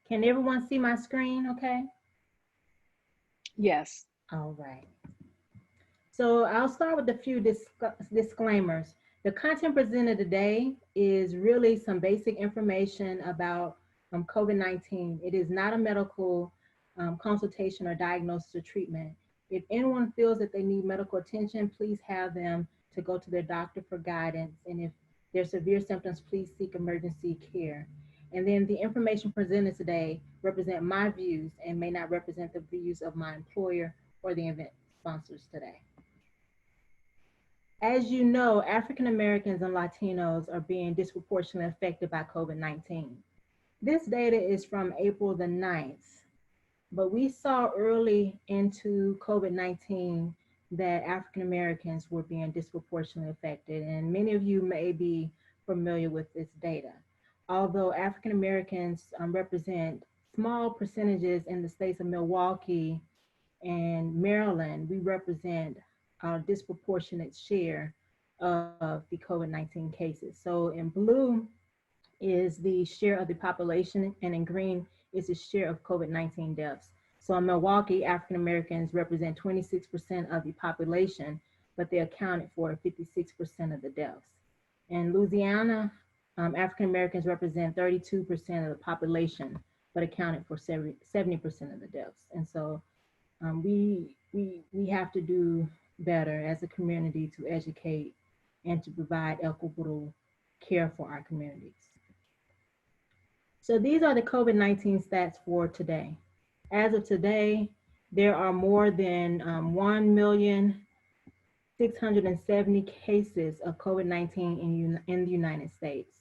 Can everyone see my screen okay? Yes. All right. So I'll start with a few disclaimers. The content presented today is really some basic information about COVID-19. It is not a medical consultation or diagnosis or treatment. If anyone feels that they need medical attention, please have them to go to their doctor for guidance. And if there's severe symptoms, please seek emergency care. And then the information presented today represent my views and may not represent the views of my employer or the event sponsors today. As you know, African Americans and Latinos are being disproportionately affected by COVID-19. This data is from April the 9th, but we saw early into COVID-19 that African Americans were being disproportionately affected, and many of you may be familiar with this data. Although African Americans represent small percentages in the states of Milwaukee and Maryland, we represent a disproportionate share of the COVID-19 cases. So in blue is the share of the population, and in green is the share of COVID-19 deaths. So in Milwaukee, African Americans represent 26% of the population, but they accounted for 56% of the deaths. In Louisiana, African Americans represent 32% of the population, but accounted for 70% of the deaths. And so we have to do better as a community to educate and to provide equitable care for our communities. So these are the COVID-19 stats for today. As of today, there are more than 1,670,000 cases of COVID-19 in the United States.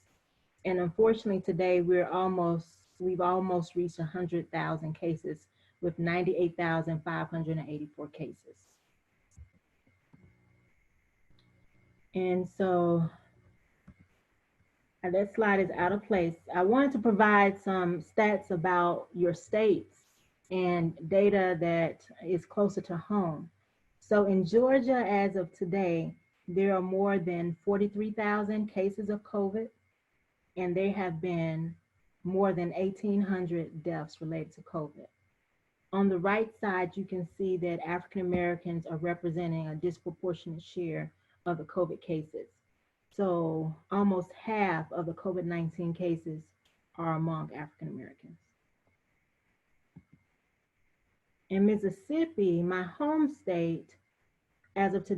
And unfortunately today we've almost reached 100,000 cases with 98,584 cases. And so that slide is out of place. I wanted to provide some stats about your states and data that is closer to home. So in Georgia, as of today, there are more than 43,000 cases of COVID, and there have been more than 1,800 deaths related to COVID. On the right side, you can see that African Americans are representing a disproportionate share of the COVID cases. So almost half of the COVID-19 cases are among African Americans. In Mississippi, my home state, as of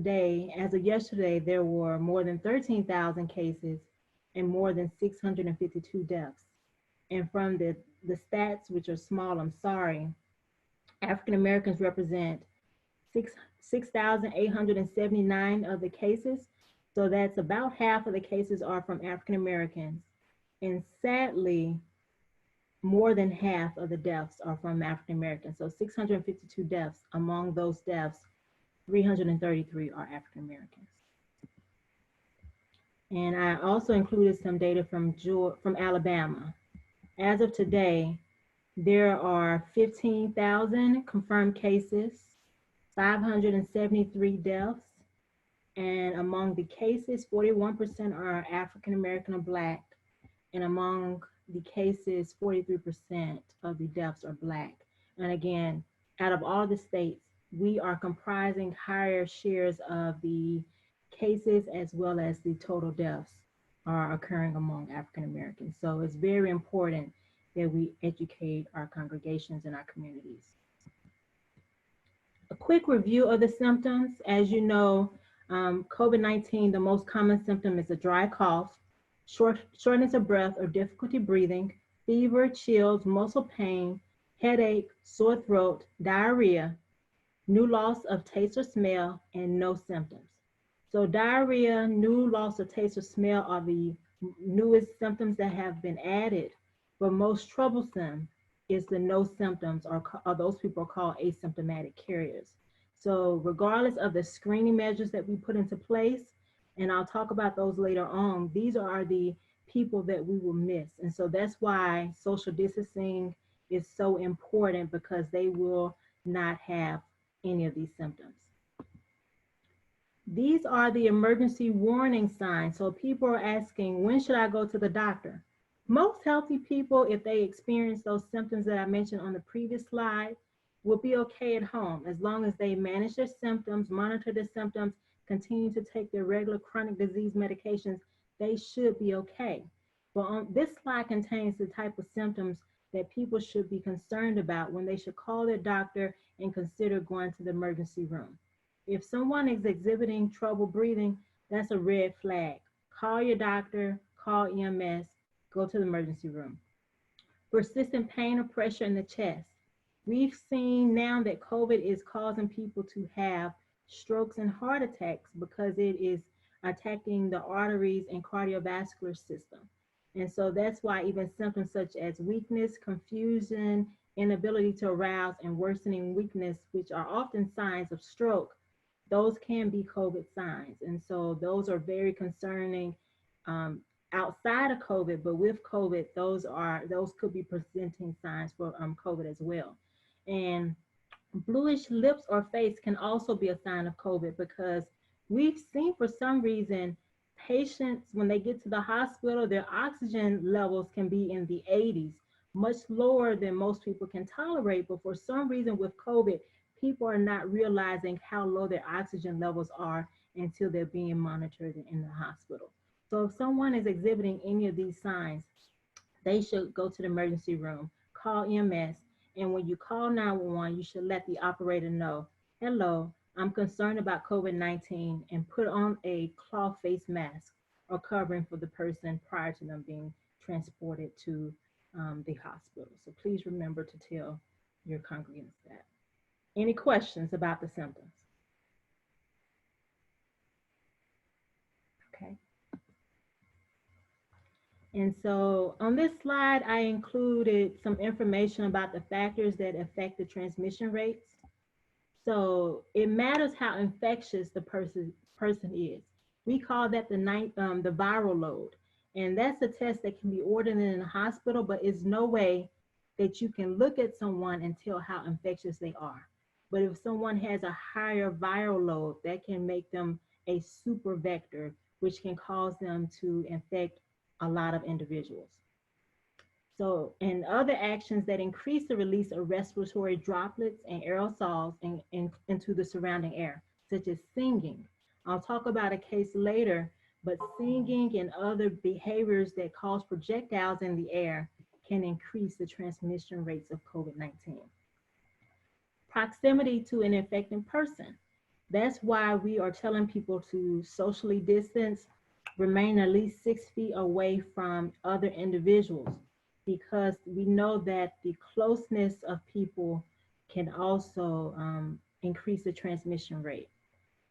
yesterday, there were more than 13,000 cases and more than 652 deaths. And from the stats, which are small, I'm sorry, African Americans represent 6,879 of the cases. So that's about half of the cases are from African Americans. And sadly, more than half of the deaths are from African Americans. So 652 deaths. Among those deaths, 333 are African Americans. And I also included some data from Alabama. As of today, there are 15,000 confirmed cases, 573 deaths, and among the cases, 41% are African American or Black, and among the cases, 43% of the deaths are Black. And again, out of all the states, we are comprising higher shares of the cases as well as the total deaths are occurring among African Americans. So it's very important that we educate our congregations and our communities. A quick review of the symptoms. As you know, COVID-19, the most common symptom is a dry cough, shortness of breath or difficulty breathing, fever, chills, muscle pain, headache, sore throat, diarrhea, new loss of taste or smell, and no symptoms. So diarrhea, new loss of taste or smell are the newest symptoms that have been added, but most troublesome is the no symptoms, or those people are called asymptomatic carriers. So regardless of the screening measures that we put into place, and I'll talk about those later on, these are the people that we will miss. And so that's why social distancing is so important, because they will not have any of these symptoms. These are the emergency warning signs. So people are asking, when should I go to the doctor? Most healthy people, if they experience those symptoms that I mentioned on the previous slide, will be okay at home as long as they manage their symptoms, monitor their symptoms, continue to take their regular chronic disease medications, they should be okay. But this slide contains the type of symptoms that people should be concerned about when they should call their doctor and consider going to the emergency room. If someone is exhibiting trouble breathing, that's a red flag. Call your doctor, call EMS, go to the emergency room. Persistent pain or pressure in the chest. We've seen now that COVID is causing people to have strokes and heart attacks because it is attacking the arteries and cardiovascular system. And so that's why even symptoms such as weakness, confusion, inability to arouse, and worsening weakness, which are often signs of stroke, those can be COVID signs. And so those are very concerning um, outside of COVID, but with COVID, those could be presenting signs for COVID as well. And bluish lips or face can also be a sign of COVID because we've seen for some reason patients, when they get to the hospital, their oxygen levels can be in the 80s, much lower than most people can tolerate. But for some reason with COVID, people are not realizing how low their oxygen levels are until they're being monitored in the hospital. So if someone is exhibiting any of these signs, they should go to the emergency room, call EMS, and when you call 911, you should let the operator know, hello, I'm concerned about COVID-19, and put on a cloth face mask or covering for the person prior to them being transported to the hospital. So please remember to tell your congregants that. Any questions about the symptoms? Okay. And so on this slide, I included some information about the factors that affect the transmission rates. So it matters how infectious the person is. We call that the viral load. And that's a test that can be ordered in a hospital, but it's no way that you can look at someone and tell how infectious they are. But if someone has a higher viral load, that can make them a super vector, which can cause them to infect a lot of individuals. So, and other actions that increase the release of respiratory droplets and aerosols into the surrounding air, such as singing. I'll talk about a case later, but singing and other behaviors that cause projectiles in the air can increase the transmission rates of COVID-19. Proximity to an infected person. That's why we are telling people to socially distance, remain at least 6 feet away from other individuals, because we know that the closeness of people can also increase the transmission rate.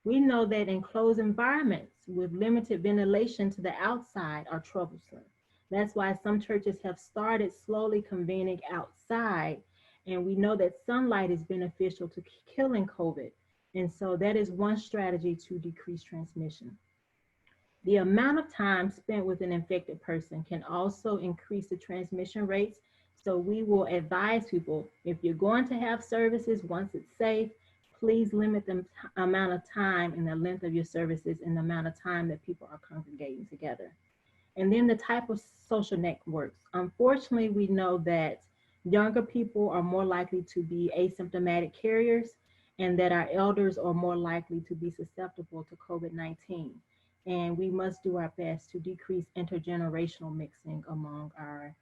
We know that enclosed environments with limited ventilation to the outside are troublesome. That's why some churches have started slowly convening outside, and we know that sunlight is beneficial to killing COVID. And so that is one strategy to decrease transmission. The amount of time spent with an infected person can also increase the transmission rates. So we will advise people, if you're going to have services, once it's safe, please limit the amount of time and the length of your services and the amount of time that people are congregating together. And then the type of social networks. Unfortunately, we know that younger people are more likely to be asymptomatic carriers, and that our elders are more likely to be susceptible to COVID-19. And we must do our best to decrease intergenerational mixing among our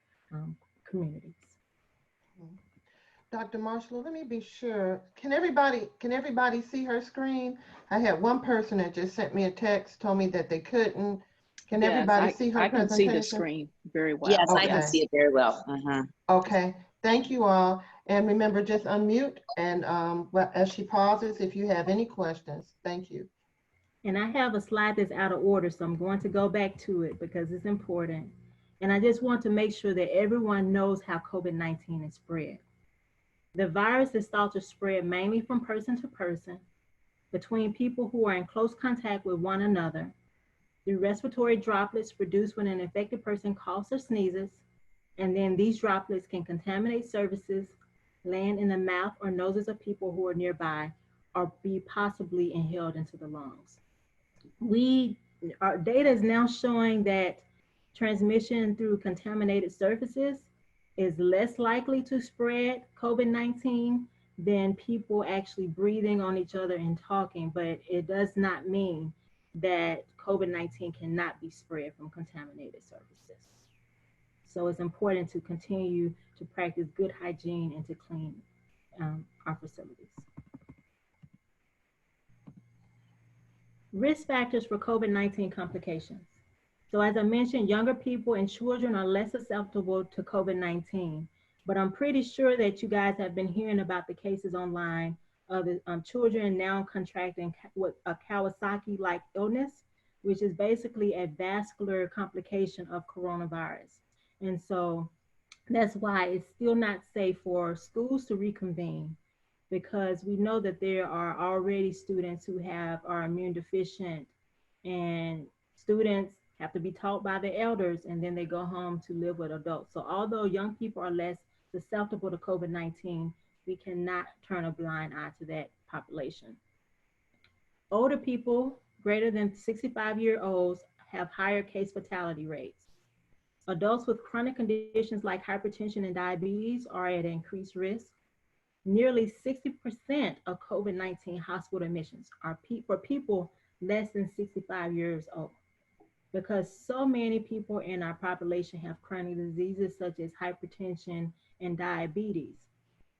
communities. Dr. Marshala, let me be sure. Can everybody see her screen? I had one person that just sent me a text, told me that they couldn't. Can everybody see her presentation? I can see the screen very well. Yes, Okay. I can see it very well. Okay, thank you all. And remember, just unmute and as she pauses, if you have any questions. Thank you. And I have a slide that's out of order, so I'm going to go back to it because it's important. And I just want to make sure that everyone knows how COVID-19 is spread. The virus is thought to spread mainly from person to person, between people who are in close contact with one another, through respiratory droplets produced when an infected person coughs or sneezes, and then these droplets can contaminate surfaces, land in the mouth or noses of people who are nearby, or be possibly inhaled into the lungs. Our data is now showing that Transmission through contaminated surfaces is less likely to spread COVID-19 than people actually breathing on each other and talking, but it does not mean that COVID-19 cannot be spread from contaminated surfaces. So it's important to continue to practice good hygiene and to clean our facilities. Risk factors for COVID-19 complications. So as I mentioned, younger people and children are less susceptible to COVID-19, but I'm pretty sure that you guys have been hearing about the cases online of the children now contracting what a Kawasaki-like illness, which is basically a vascular complication of coronavirus. And so that's why it's still not safe for schools to reconvene, because we know that there are already students who are immune deficient, and students have to be taught by the elders, and then they go home to live with adults. So although young people are less susceptible to COVID-19, we cannot turn a blind eye to that population. Older people greater than 65-year-olds have higher case fatality rates. Adults with chronic conditions like hypertension and diabetes are at increased risk. Nearly 60% of COVID-19 hospital admissions are for people less than 65 years old, because so many people in our population have chronic diseases such as hypertension and diabetes.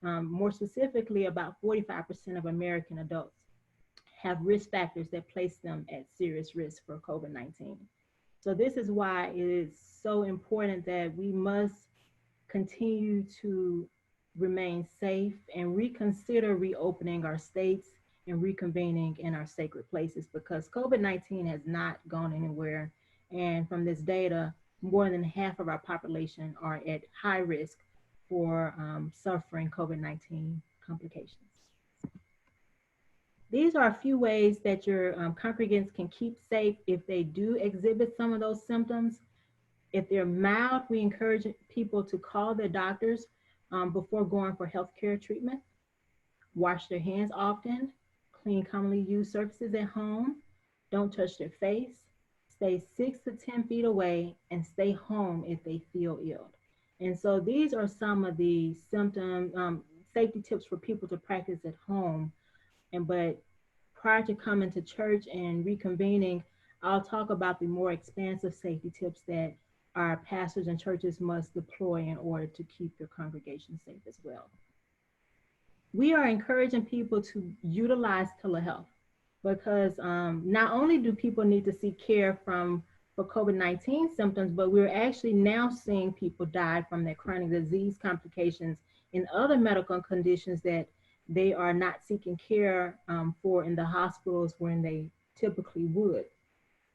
More specifically, about 45% of American adults have risk factors that place them at serious risk for COVID-19. So this is why it is so important that we must continue to remain safe and reconsider reopening our states and reconvening in our sacred places, because COVID-19 has not gone anywhere. And from this data, more than half of our population are at high risk for suffering COVID-19 complications. These are a few ways that your congregants can keep safe if they do exhibit some of those symptoms. If they're mild, we encourage people to call their doctors before going for healthcare treatment. Wash their hands often, clean commonly used surfaces at home, don't touch their face, stay 6 to 10 feet away, and stay home if they feel ill. And so these are some of the safety tips for people to practice at home. But prior to coming to church and reconvening, I'll talk about the more expansive safety tips that our pastors and churches must deploy in order to keep their congregation safe as well. We are encouraging people to utilize telehealth, because not only do people need to seek care for COVID-19 symptoms, but we're actually now seeing people die from their chronic disease complications and other medical conditions that they are not seeking care for in the hospitals when they typically would.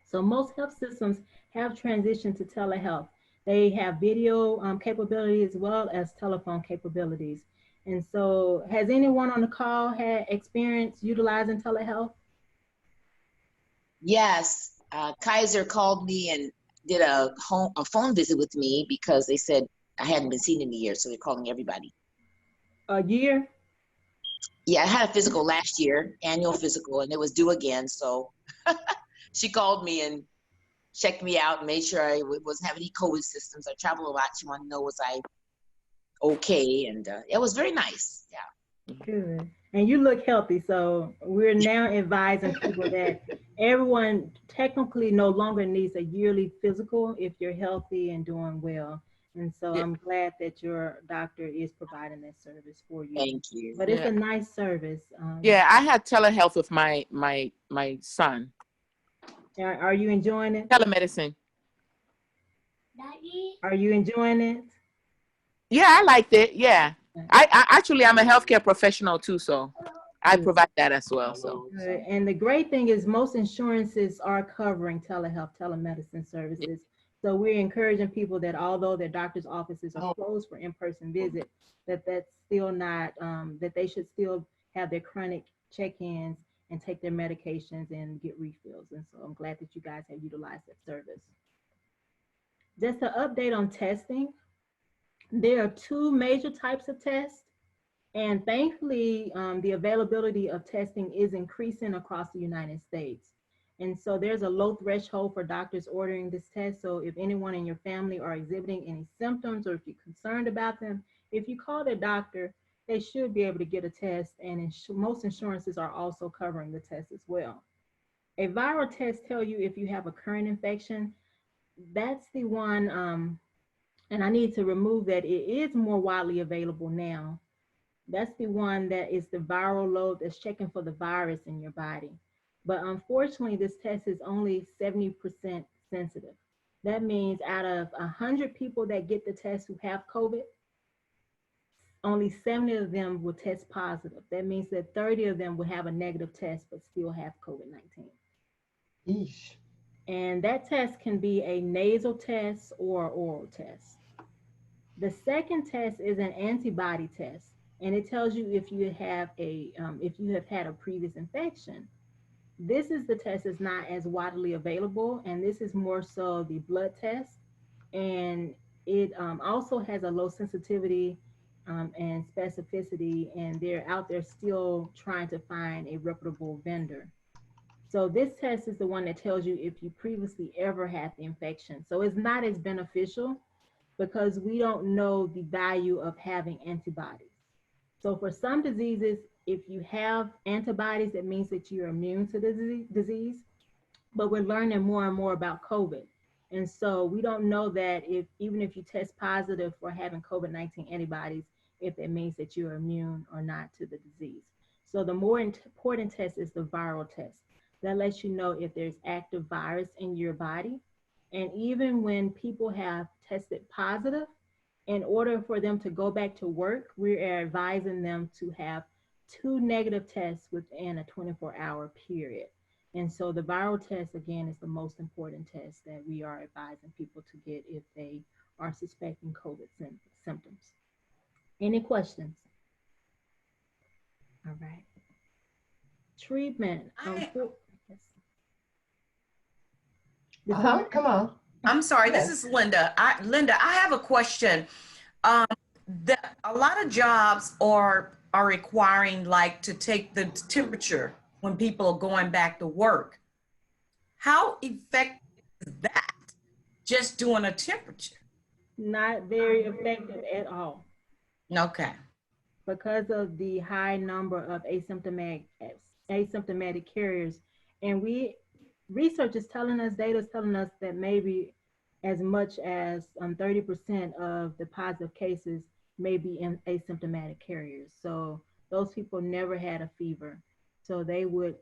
So most health systems have transitioned to telehealth. They have video capabilities as well as telephone capabilities. And so has anyone on the call had experience utilizing telehealth? Yes, Kaiser called me and did a phone visit with me because they said I hadn't been seen in a year, so they're calling everybody. A year? Yeah, I had a physical last year, annual physical, and it was due again. So she called me and checked me out and made sure I wasn't having any COVID symptoms. I travel a lot. She wanted to know was I okay, and it was very nice. Yeah. Good. And you look healthy, so we're now advising people that everyone technically no longer needs a yearly physical if you're healthy and doing well. And so I'm glad that your doctor is providing that service for you. Thank you. But it's a nice service. Yeah, I had telehealth with my son. Are you enjoying it? Telemedicine. Are you enjoying it? Yeah, I liked it. Yeah. I actually, I'm a healthcare professional too, so I provide that as well. So. Good. And the great thing is most insurances are covering telehealth, telemedicine services. So we're encouraging people that although their doctor's offices are closed for in-person visit, that's still not, that they should still have their chronic check-ins and take their medications and get refills. And so I'm glad that you guys have utilized that service. Just an update on testing. There are two major types of tests, and thankfully the availability of testing is increasing across the United States. And so there's a low threshold for doctors ordering this test. So if anyone in your family are exhibiting any symptoms, or if you're concerned about them, if you call their doctor, they should be able to get a test. And most insurances are also covering the test as well. A viral test tells you if you have a current infection. That's the one, and I need to remove that. It is more widely available now. That's the one that is the viral load that's checking for the virus in your body. But unfortunately, this test is only 70% sensitive. That means out of 100 people that get the test who have COVID, only 70 of them will test positive. That means that 30 of them will have a negative test but still have COVID-19. Yeesh. And that test can be a nasal test or oral test. The second test is an antibody test, and it tells you if you have had a previous infection. This is the test that's not as widely available, and this is more so the blood test, and it also has a low sensitivity and specificity, and they're out there still trying to find a reputable vendor. So this test is the one that tells you if you previously ever had the infection. So it's not as beneficial because we don't know the value of having antibodies. So for some diseases, if you have antibodies, it means that you're immune to the disease. But we're learning more and more about COVID. And so we don't know that even if you test positive for having COVID-19 antibodies, if it means that you're immune or not to the disease. So the more important test is the viral test. That lets you know if there's active virus in your body. And even when people have tested positive, in order for them to go back to work, we are advising them to have 2 negative tests within a 24-hour period. And so the viral test, again, is the most important test that we are advising people to get if they are suspecting COVID symptoms. Any questions? All right. Treatment. Come on. I'm sorry, Yes. this is Linda. Linda, I have a question. A lot of jobs are requiring like to take the temperature when people are going back to work. How effective is that? Just doing a temperature? Not very effective at all. Okay. Because of the high number of asymptomatic carriers. And research is telling us, data is telling us that maybe as much as 30% of the positive cases may be asymptomatic carriers. So those people never had a fever. So they would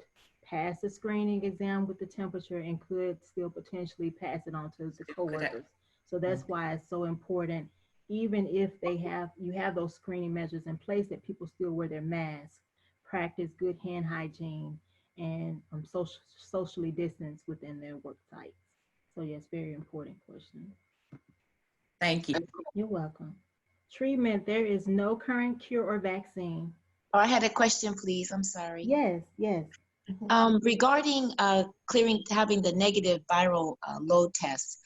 pass the screening exam with the temperature and could still potentially pass it on to the coworkers. So that's why it's so important, even if you have those screening measures in place, that people still wear their masks, practice good hand hygiene, and socially distance within their work sites. So yes, very important question. Thank you. You're welcome. Treatment, there is no current cure or vaccine. Oh, I had a question, please. I'm sorry. Yes. Regarding having the negative viral load test.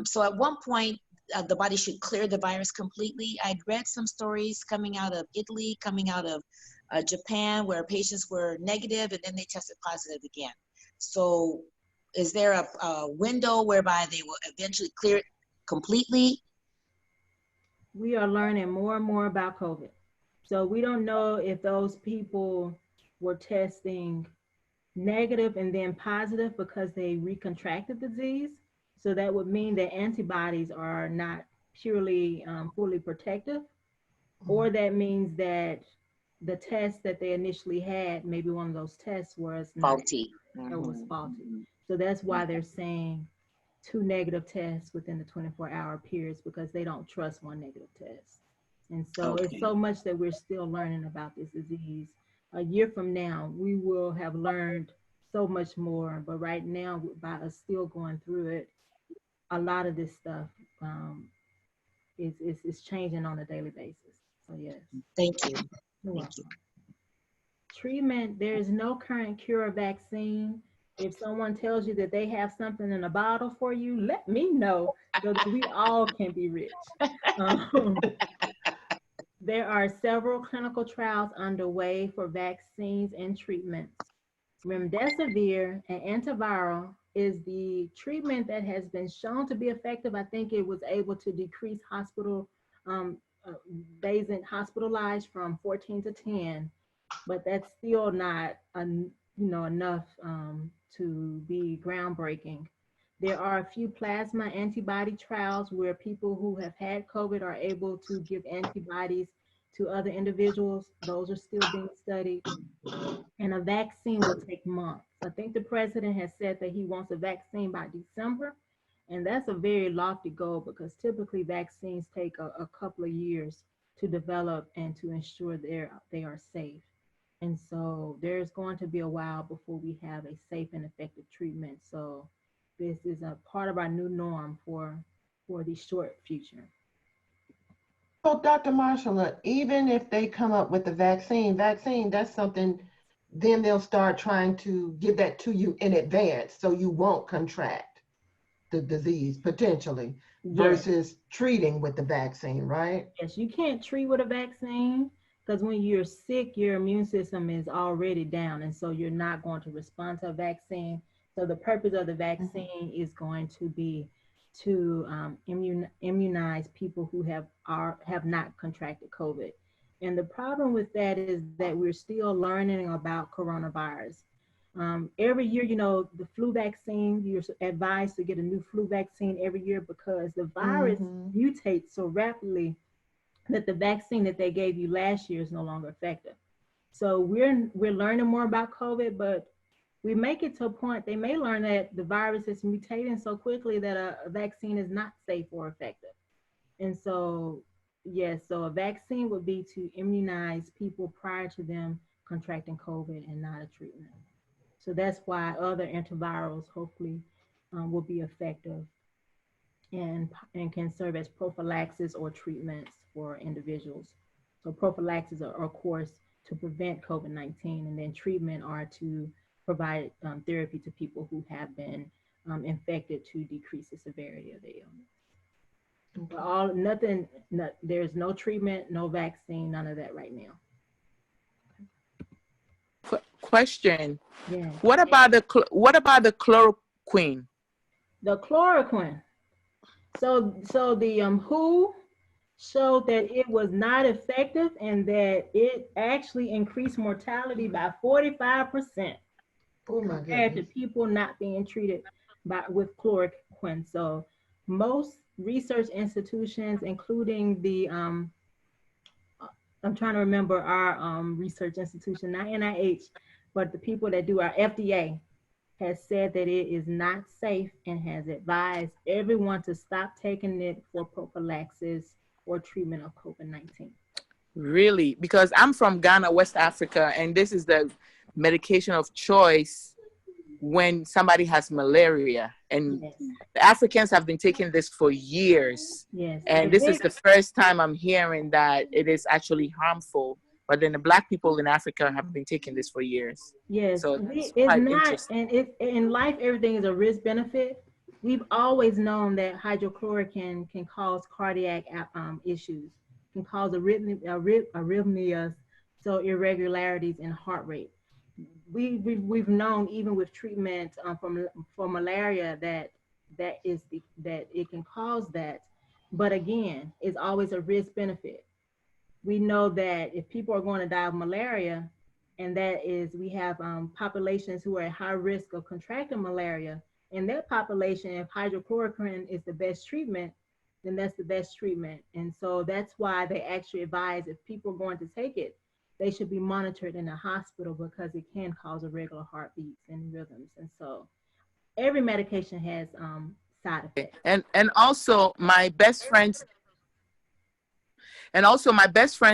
So at one point, the body should clear the virus completely. I'd read some stories coming out of Italy, coming out of Japan, where patients were negative and then they tested positive again. So is there a window whereby they will eventually clear it completely? We are learning more and more about COVID. So we don't know if those people were testing negative and then positive because they recontracted the disease. So that would mean that antibodies are not purely fully protective, or that means that the test that they initially had, maybe one of those tests was Faulty. It was faulty. So that's why they're saying 2 negative tests within the 24-hour periods, because they don't trust one negative test. And so it's so much that we're still learning about this disease. A year from now, we will have learned so much more, but right now, by us still going through it, a lot of this stuff is changing on a daily basis. So yes. Thank you. You're welcome. Treatment, there is no current cure or vaccine. If someone tells you that they have something in a bottle for you, let me know so that we all can be rich. There are several clinical trials underway for vaccines and treatments. Remdesivir, an antiviral, is the treatment that has been shown to be effective. I think it was able to decrease um, days in hospitalized from 14 to 10, but that's still not enough to be groundbreaking. There are a few plasma antibody trials where people who have had COVID are able to give antibodies to other individuals. Those are still being studied. And a vaccine will take months. I think the president has said that he wants a vaccine by December, and that's a very lofty goal because typically vaccines take a couple of years to develop and to ensure they are safe. And so there's going to be a while before we have a safe and effective treatment. So this is a part of our new norm for the short future. So Dr. Marshala, even if they come up with the vaccine, that's something, then they'll start trying to give that to you in advance so you won't contract the disease potentially versus treating with the vaccine, right? Yes, you can't treat with a vaccine because when you're sick, your immune system is already down, and so you're not going to respond to a vaccine. So the purpose of the vaccine is going to be to immunize people who have not contracted COVID. And the problem with that is that we're still learning about coronavirus. Every year, the flu vaccine, you're advised to get a new flu vaccine every year because the virus mutates so rapidly that the vaccine that they gave you last year is no longer effective. So we're learning more about COVID, but we make it to a point, they may learn that the virus is mutating so quickly that a vaccine is not safe or effective. And so, yes, so a vaccine would be to immunize people prior to them contracting COVID and not a treatment. So that's why other antivirals hopefully will be effective and can serve as prophylaxis or treatments for individuals. So prophylaxis are, of course, to prevent COVID-19, and then treatment are to provide therapy to people who have been infected to decrease the severity of the illness. But there's no treatment, no vaccine, none of that right now. Question. Yeah. What about the chloroquine? The chloroquine. So the WHO showed that it was not effective and that it actually increased mortality by 45%. Oh my compared to goodness. people not being treated with chloroquine. So most research institutions, including the I'm trying to remember our research institution, not NIH, but the people that do our FDA, has said that it is not safe and has advised everyone to stop taking it for prophylaxis or treatment of COVID-19. Really? Because I'm from Ghana, West Africa, and this is the medication of choice when somebody has malaria. And the Africans have been taking this for years. Yes. And this is the first time I'm hearing that it is actually harmful. But then the Black people in Africa have been taking this for years. Yes, So it's not, and in life, everything is a risk benefit. We've always known that hydrochloroquine can cause cardiac issues, can cause arrhythmias, so irregularities in heart rate. We've known even with treatment for malaria that it can cause that, but again, it's always a risk benefit. We know that if people are going to die of malaria, and that is, we have populations who are at high risk of contracting malaria. In that population, if hydrochloroquine is the best treatment, then that's the best treatment. And so that's why they actually advise if people are going to take it, they should be monitored in a hospital because it can cause irregular heartbeats and rhythms. And so every medication has side effects. And also my best friend's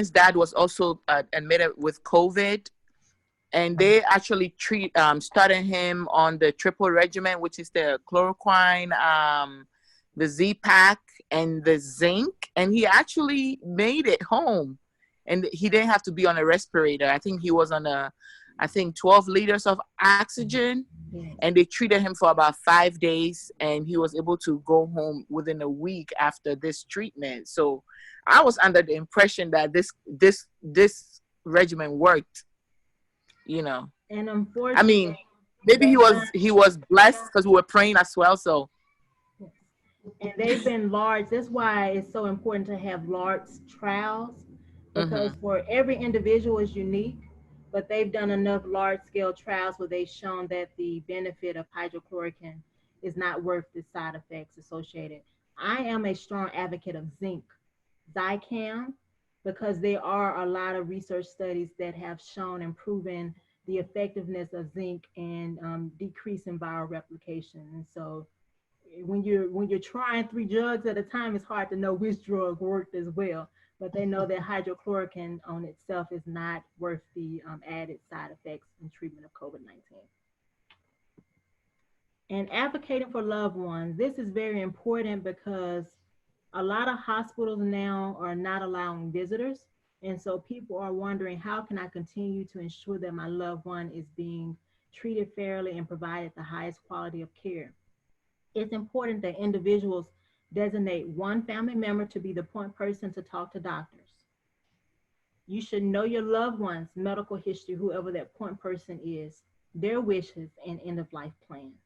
dad was also admitted with COVID, and they actually started him on the triple regimen, which is the chloroquine, the Z-Pack, and the zinc, and he actually made it home, and he didn't have to be on a respirator. I think he was on 12 liters of oxygen, and they treated him for about 5 days, and he was able to go home within a week after this treatment. So I was under the impression that this regimen worked, And I mean, unfortunately, maybe they've done, he was blessed because we were praying as well. So and they've been large. That's why it's so important to have large trials, because hmm for every individual is unique, but they've done enough large scale trials where they've shown that the benefit of hydrochloroquine is not worth the side effects associated. I am a strong advocate of zinc, Zicam, because there are a lot of research studies that have shown and proven the effectiveness of zinc in decreasing viral replication. And so when you're trying 3 drugs at a time, it's hard to know which drug worked as well. But they know that hydrochloroquine on itself is not worth the added side effects in treatment of COVID-19. And advocating for loved ones, this is very important because a lot of hospitals now are not allowing visitors. And so people are wondering, how can I continue to ensure that my loved one is being treated fairly and provided the highest quality of care? It's important that individuals designate one family member to be the point person to talk to doctors. You should know your loved one's medical history, whoever that point person is, their wishes, and end of life plans.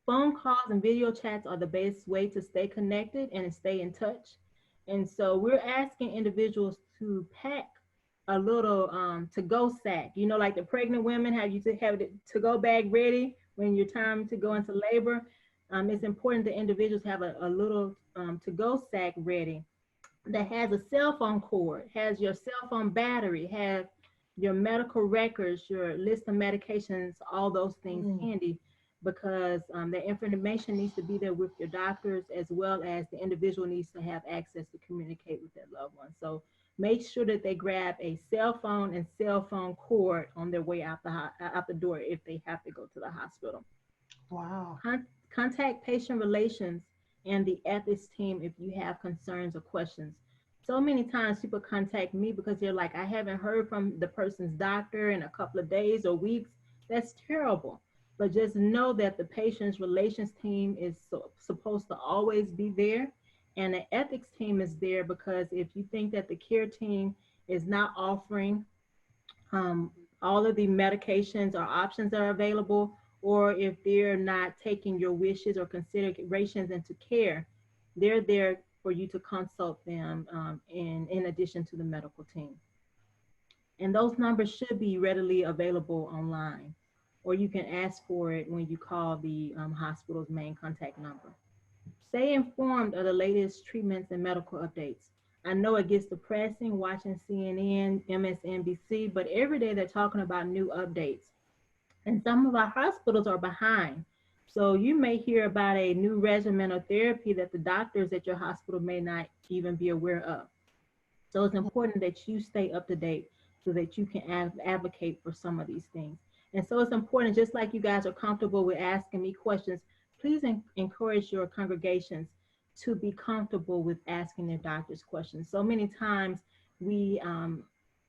Phone calls and video chats are the best way to stay connected and stay in touch. And so we're asking individuals to pack a little to-go sack. You know, like the pregnant women have you to have the to-go bag ready when you're time to go into labor. It's important that individuals have a little to-go sack ready that has a cell phone cord, has your cell phone battery, have your medical records, your list of medications, all those things handy, because the information needs to be there with your doctors, as well as the individual needs to have access to communicate with their loved ones. So make sure that they grab a cell phone and cell phone cord on their way out the door if they have to go to the hospital. Wow. Contact patient relations and the ethics team if you have concerns or questions. So many times people contact me because they're like, I haven't heard from the person's doctor in a couple of days or weeks. That's terrible. But just know that the patient's relations team is supposed to always be there. And the ethics team is there because if you think that the care team is not offering um, all of the medications or options that are available, or if they're not taking your wishes or considerations into care, they're there for you to consult them in addition to the medical team. And those numbers should be readily available online, or you can ask for it when you call the hospital's main contact number. Stay informed of the latest treatments and medical updates. I know it gets depressing watching CNN, MSNBC, but every day they're talking about new updates. And some of our hospitals are behind. So you may hear about a new regimen of therapy that the doctors at your hospital may not even be aware of. So it's important that you stay up to date so that you can advocate for some of these things. And so it's important, just like you guys are comfortable with asking me questions, please encourage your congregations to be comfortable with asking their doctors questions. So many times we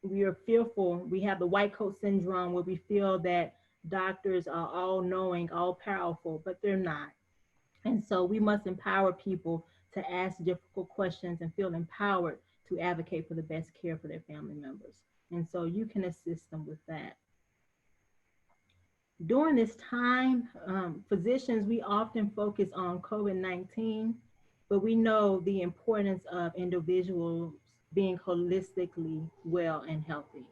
we are fearful. We have the white coat syndrome where we feel that doctors are all knowing, all powerful, but they're not. And so we must empower people to ask difficult questions and feel empowered to advocate for the best care for their family members. And so you can assist them with that. During this time, physicians, we often focus on COVID-19, but we know the importance of individuals being holistically well and healthy.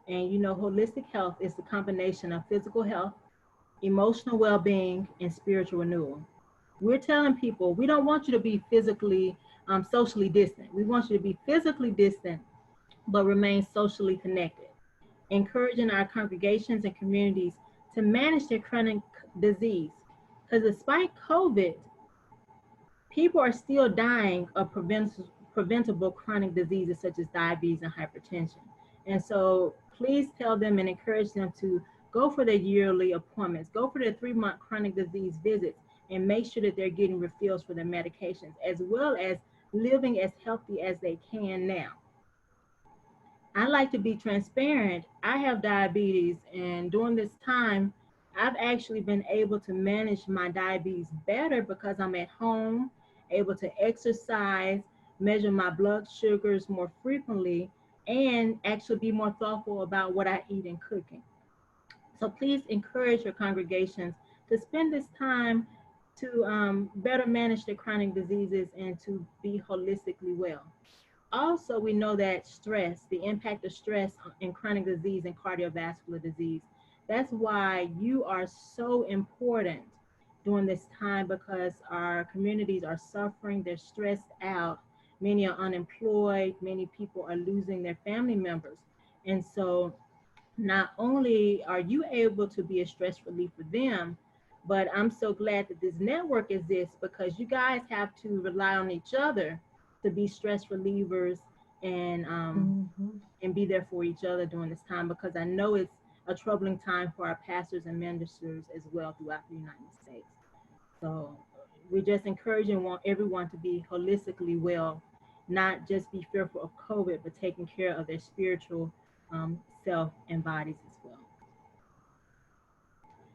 And you know, holistic health is the combination of physical health, emotional well-being, and spiritual renewal. We're telling people we don't want you to be physically, socially distant. We want you to be physically distant, but remain socially connected, encouraging our congregations and communities to manage their chronic disease. Because despite COVID, people are still dying of preventable chronic diseases such as diabetes and hypertension. And so please tell them and encourage them to go for their yearly appointments, go for their 3-month chronic disease visits, and make sure that they're getting refills for their medications, as well as living as healthy as they can now. I like to be transparent. I have diabetes, and during this time, I've actually been able to manage my diabetes better because I'm at home, able to exercise, measure my blood sugars more frequently, and actually be more thoughtful about what I eat and cooking. So please encourage your congregations to spend this time to better manage their chronic diseases and to be holistically well. Also, we know that stress, the impact of stress in chronic disease and cardiovascular disease, that's why you are so important during this time, because our communities are suffering, they're stressed out, many are unemployed, many people are losing their family members. And so not only are you able to be a stress relief for them, but I'm so glad that this network exists, because you guys have to rely on each other to be stress relievers and and be there for each other during this time, because I know it's a troubling time for our pastors and ministers as well throughout the United States. So we just encourage and want everyone to be holistically well, not just be fearful of COVID, but taking care of their spiritual self and bodies as well.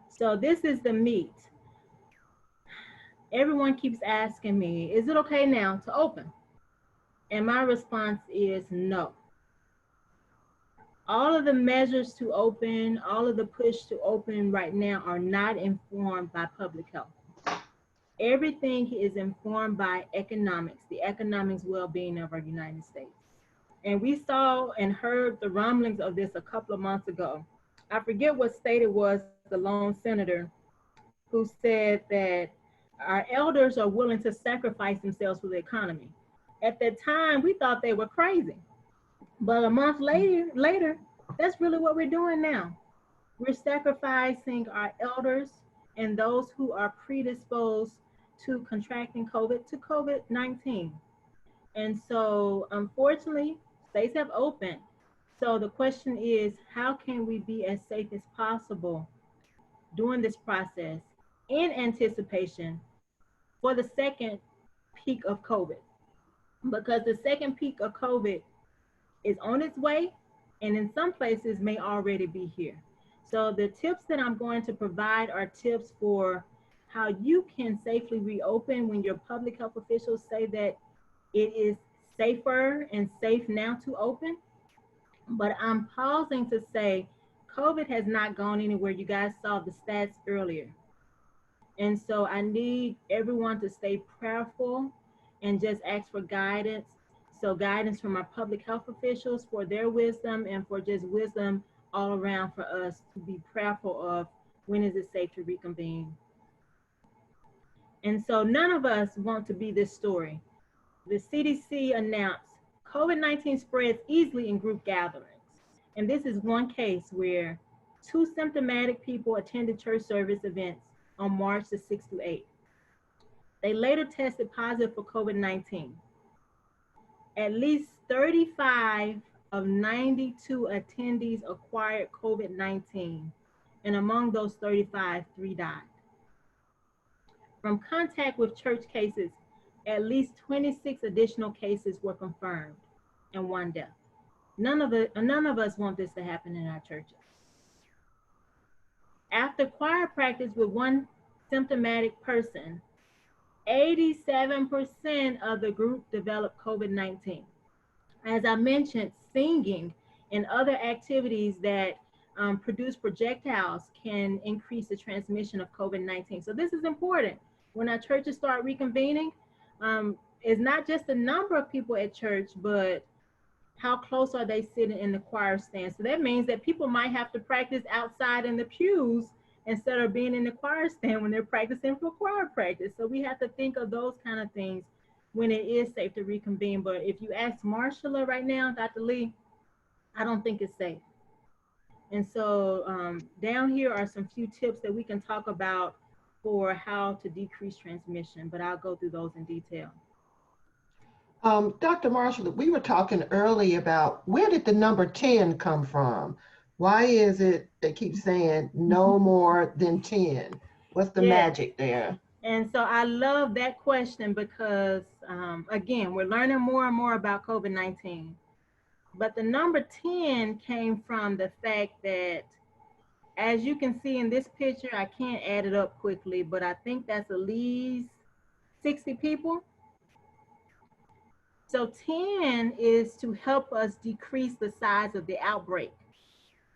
So this is the meat. Everyone keeps asking me, is it okay now to open? And my response is no. All of the measures to open, all of the push to open right now are not informed by public health. Everything is informed by economics, the economics well-being of our United States. And we saw and heard the rumblings of this a couple of months ago. I forget what state it was, the lone senator, who said that our elders are willing to sacrifice themselves for the economy. At that time, we thought they were crazy. But a month later, that's really what we're doing now. We're sacrificing our elders and those who are predisposed to contracting COVID to COVID-19. And so, unfortunately, states have opened. So the question is, how can we be as safe as possible during this process in anticipation for the second peak of COVID? Because the second peak of COVID is on its way, and in some places may already be here. So the tips that I'm going to provide are tips for how you can safely reopen when your public health officials say that it is safer and safe now to open. But I'm pausing to say COVID has not gone anywhere. You guys saw the stats earlier. And so I need everyone to stay prayerful and just ask for guidance. So guidance from our public health officials for their wisdom, and for just wisdom all around for us to be prayerful of when is it safe to reconvene. And so none of us want to be this story. The CDC announced COVID-19 spreads easily in group gatherings. And this is one case where two symptomatic people attended church service events on March the 6th to 8th. They later tested positive for COVID-19. At least 35 of 92 attendees acquired COVID-19. And among those 35, 3 died. From contact with church cases, at least 26 additional cases were confirmed and 1 death. None of us want this to happen in our churches. After choir practice with one symptomatic person, 87% of the group developed COVID-19. As I mentioned, singing and other activities that produce projectiles can increase the transmission of COVID-19. So this is important. When our churches start reconvening, it's not just the number of people at church, but how close are they sitting in the choir stand? So that means that people might have to practice outside in the pews instead of being in the choir stand when they're practicing for choir practice. So we have to think of those kind of things when it is safe to reconvene. But if you ask Marshala right now, Dr. Lee, I don't think it's safe. And so down here are some few tips that we can talk about for how to decrease transmission, but I'll go through those in detail. Dr. Marshall, we were talking earlier about where did the number 10 come from? Why is it they keep saying no more than 10? What's the magic there? And so I love that question because, again, we're learning more and more about COVID-19. But the number 10 came from the fact that, as you can see in this picture, I can't add it up quickly, but I think that's at least 60 people. So 10 is to help us decrease the size of the outbreak.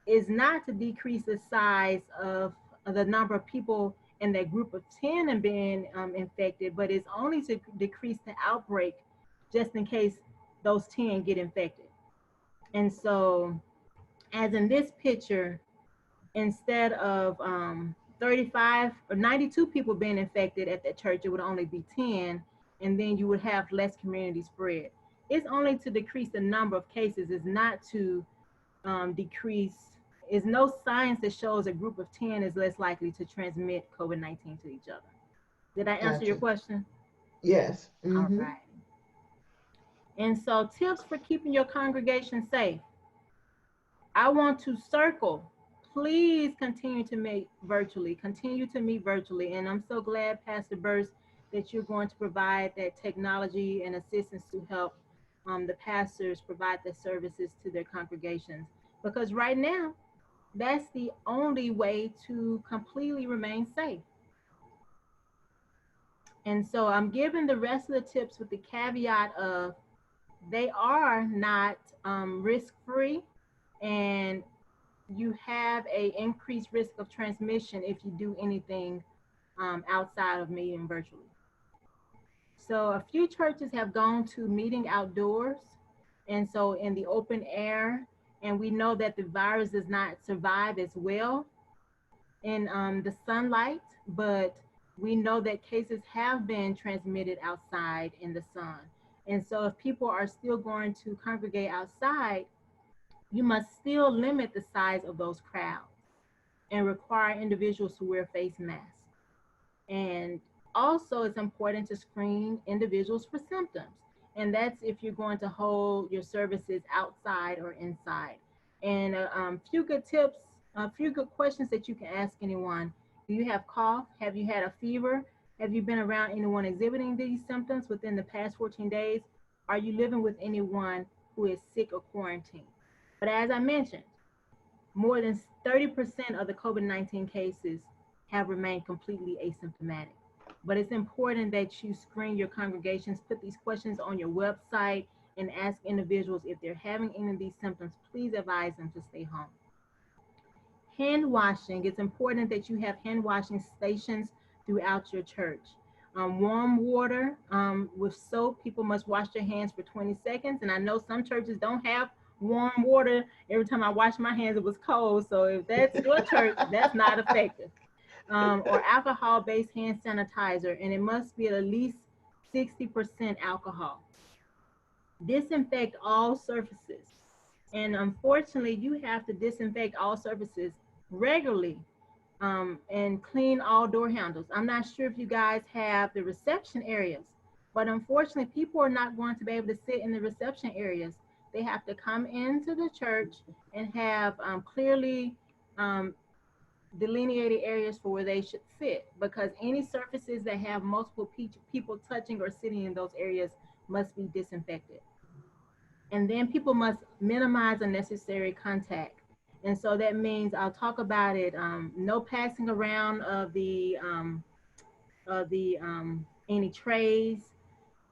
Is not to decrease the size of the number of people in that group of 10 and being infected, but it's only to decrease the outbreak just in case those 10 get infected. And so, as in this picture, instead of 35 or 92 people being infected at that church, it would only be 10, and then you would have less community spread. It's only to decrease the number of cases, it's not to decrease. Is no science that shows a group of 10 is less likely to transmit COVID-19 to each other. Did I answer your Gotcha. question? Yes. All Mm-hmm. right. And so tips for keeping your congregation safe. I want to circle. Please continue to meet virtually. Continue to meet virtually. And I'm so glad, Pastor Burst, that you're going to provide that technology and assistance to help the pastors provide the services to their congregations. Because right now, that's the only way to completely remain safe. And so I'm giving the rest of the tips with the caveat of they are not risk-free, and you have a increased risk of transmission if you do anything outside of meeting virtually. So a few churches have gone to meeting outdoors, and so in the open air, and we know that the virus does not survive as well in the sunlight, but we know that cases have been transmitted outside in the sun. And so if people are still going to congregate outside, you must still limit the size of those crowds and require individuals to wear face masks. And also, it's important to screen individuals for symptoms. And that's if you're going to hold your services outside or inside. And a few good tips, a few good questions that you can ask anyone. Do you have cough? Have you had a fever? Have you been around anyone exhibiting these symptoms within the past 14 days? Are you living with anyone who is sick or quarantined? But as I mentioned, more than 30% of the COVID-19 cases have remained completely asymptomatic. But it's important that you screen your congregations, put these questions on your website, and ask individuals if they're having any of these symptoms, please advise them to stay home. Hand washing, it's important that you have hand washing stations throughout your church. Warm water with soap, people must wash their hands for 20 seconds. And I know some churches don't have warm water. Every time I washed my hands, it was cold. So if that's your church, that's not effective. Or alcohol-based hand sanitizer, and it must be at least 60% alcohol. Disinfect all surfaces. And unfortunately, you have to disinfect all surfaces regularly and clean all door handles. I'm not sure if you guys have the reception areas, but unfortunately, people are not going to be able to sit in the reception areas. They have to come into the church and have clearly delineated areas for where they should sit, because any surfaces that have multiple people touching or sitting in those areas must be disinfected. And then people must minimize unnecessary contact. And so that means, I'll talk about it, no passing around of any trays,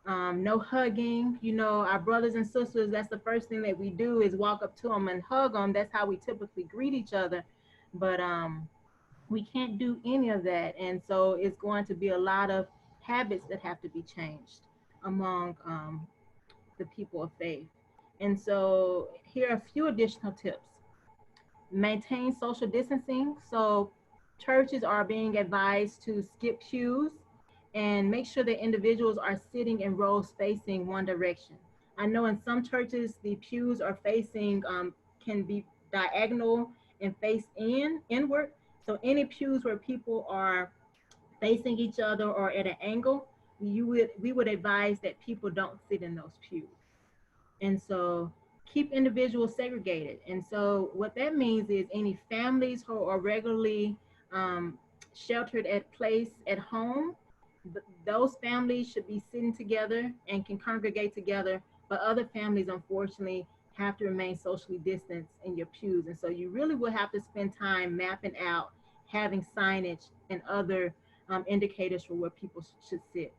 no hugging. You know, our brothers and sisters, that's the first thing that we do is walk up to them and hug them. That's how we typically greet each other. But we can't do any of that. And so it's going to be a lot of habits that have to be changed among the people of faith. And so here are a few additional tips. Maintain social distancing. So churches are being advised to skip pews and make sure that individuals are sitting in rows facing one direction. I know in some churches, the pews are facing, can be diagonal and face inward. So any pews where people are facing each other or at an angle, we would advise that people don't sit in those pews. And so keep individuals segregated. And so what that means is any families who are regularly sheltered at place at home, those families should be sitting together and can congregate together, but other families unfortunately have to remain socially distanced in your pews. And so you really will have to spend time mapping out, having signage and other indicators for where people should sit.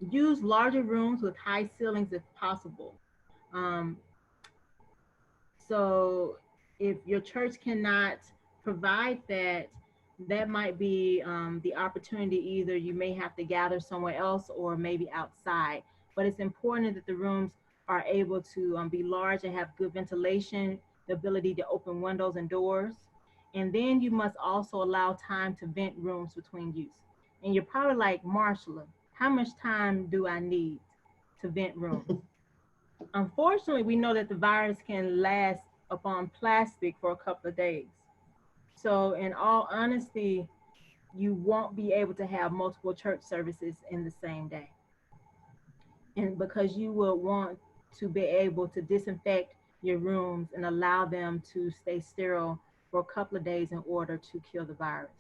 Use larger rooms with high ceilings if possible. Um, so if your church cannot provide that, that might be the opportunity. Either you may have to gather somewhere else or maybe outside. But it's important that the rooms are able to be large and have good ventilation, the ability to open windows and doors. And then you must also allow time to vent rooms between use. And you're probably like, Marshala, how much time do I need to vent rooms? Unfortunately, we know that the virus can last upon plastic for a couple of days. So, in all honesty, you won't be able to have multiple church services in the same day. And because you will want to be able to disinfect your rooms and allow them to stay sterile for a couple of days in order to kill the virus.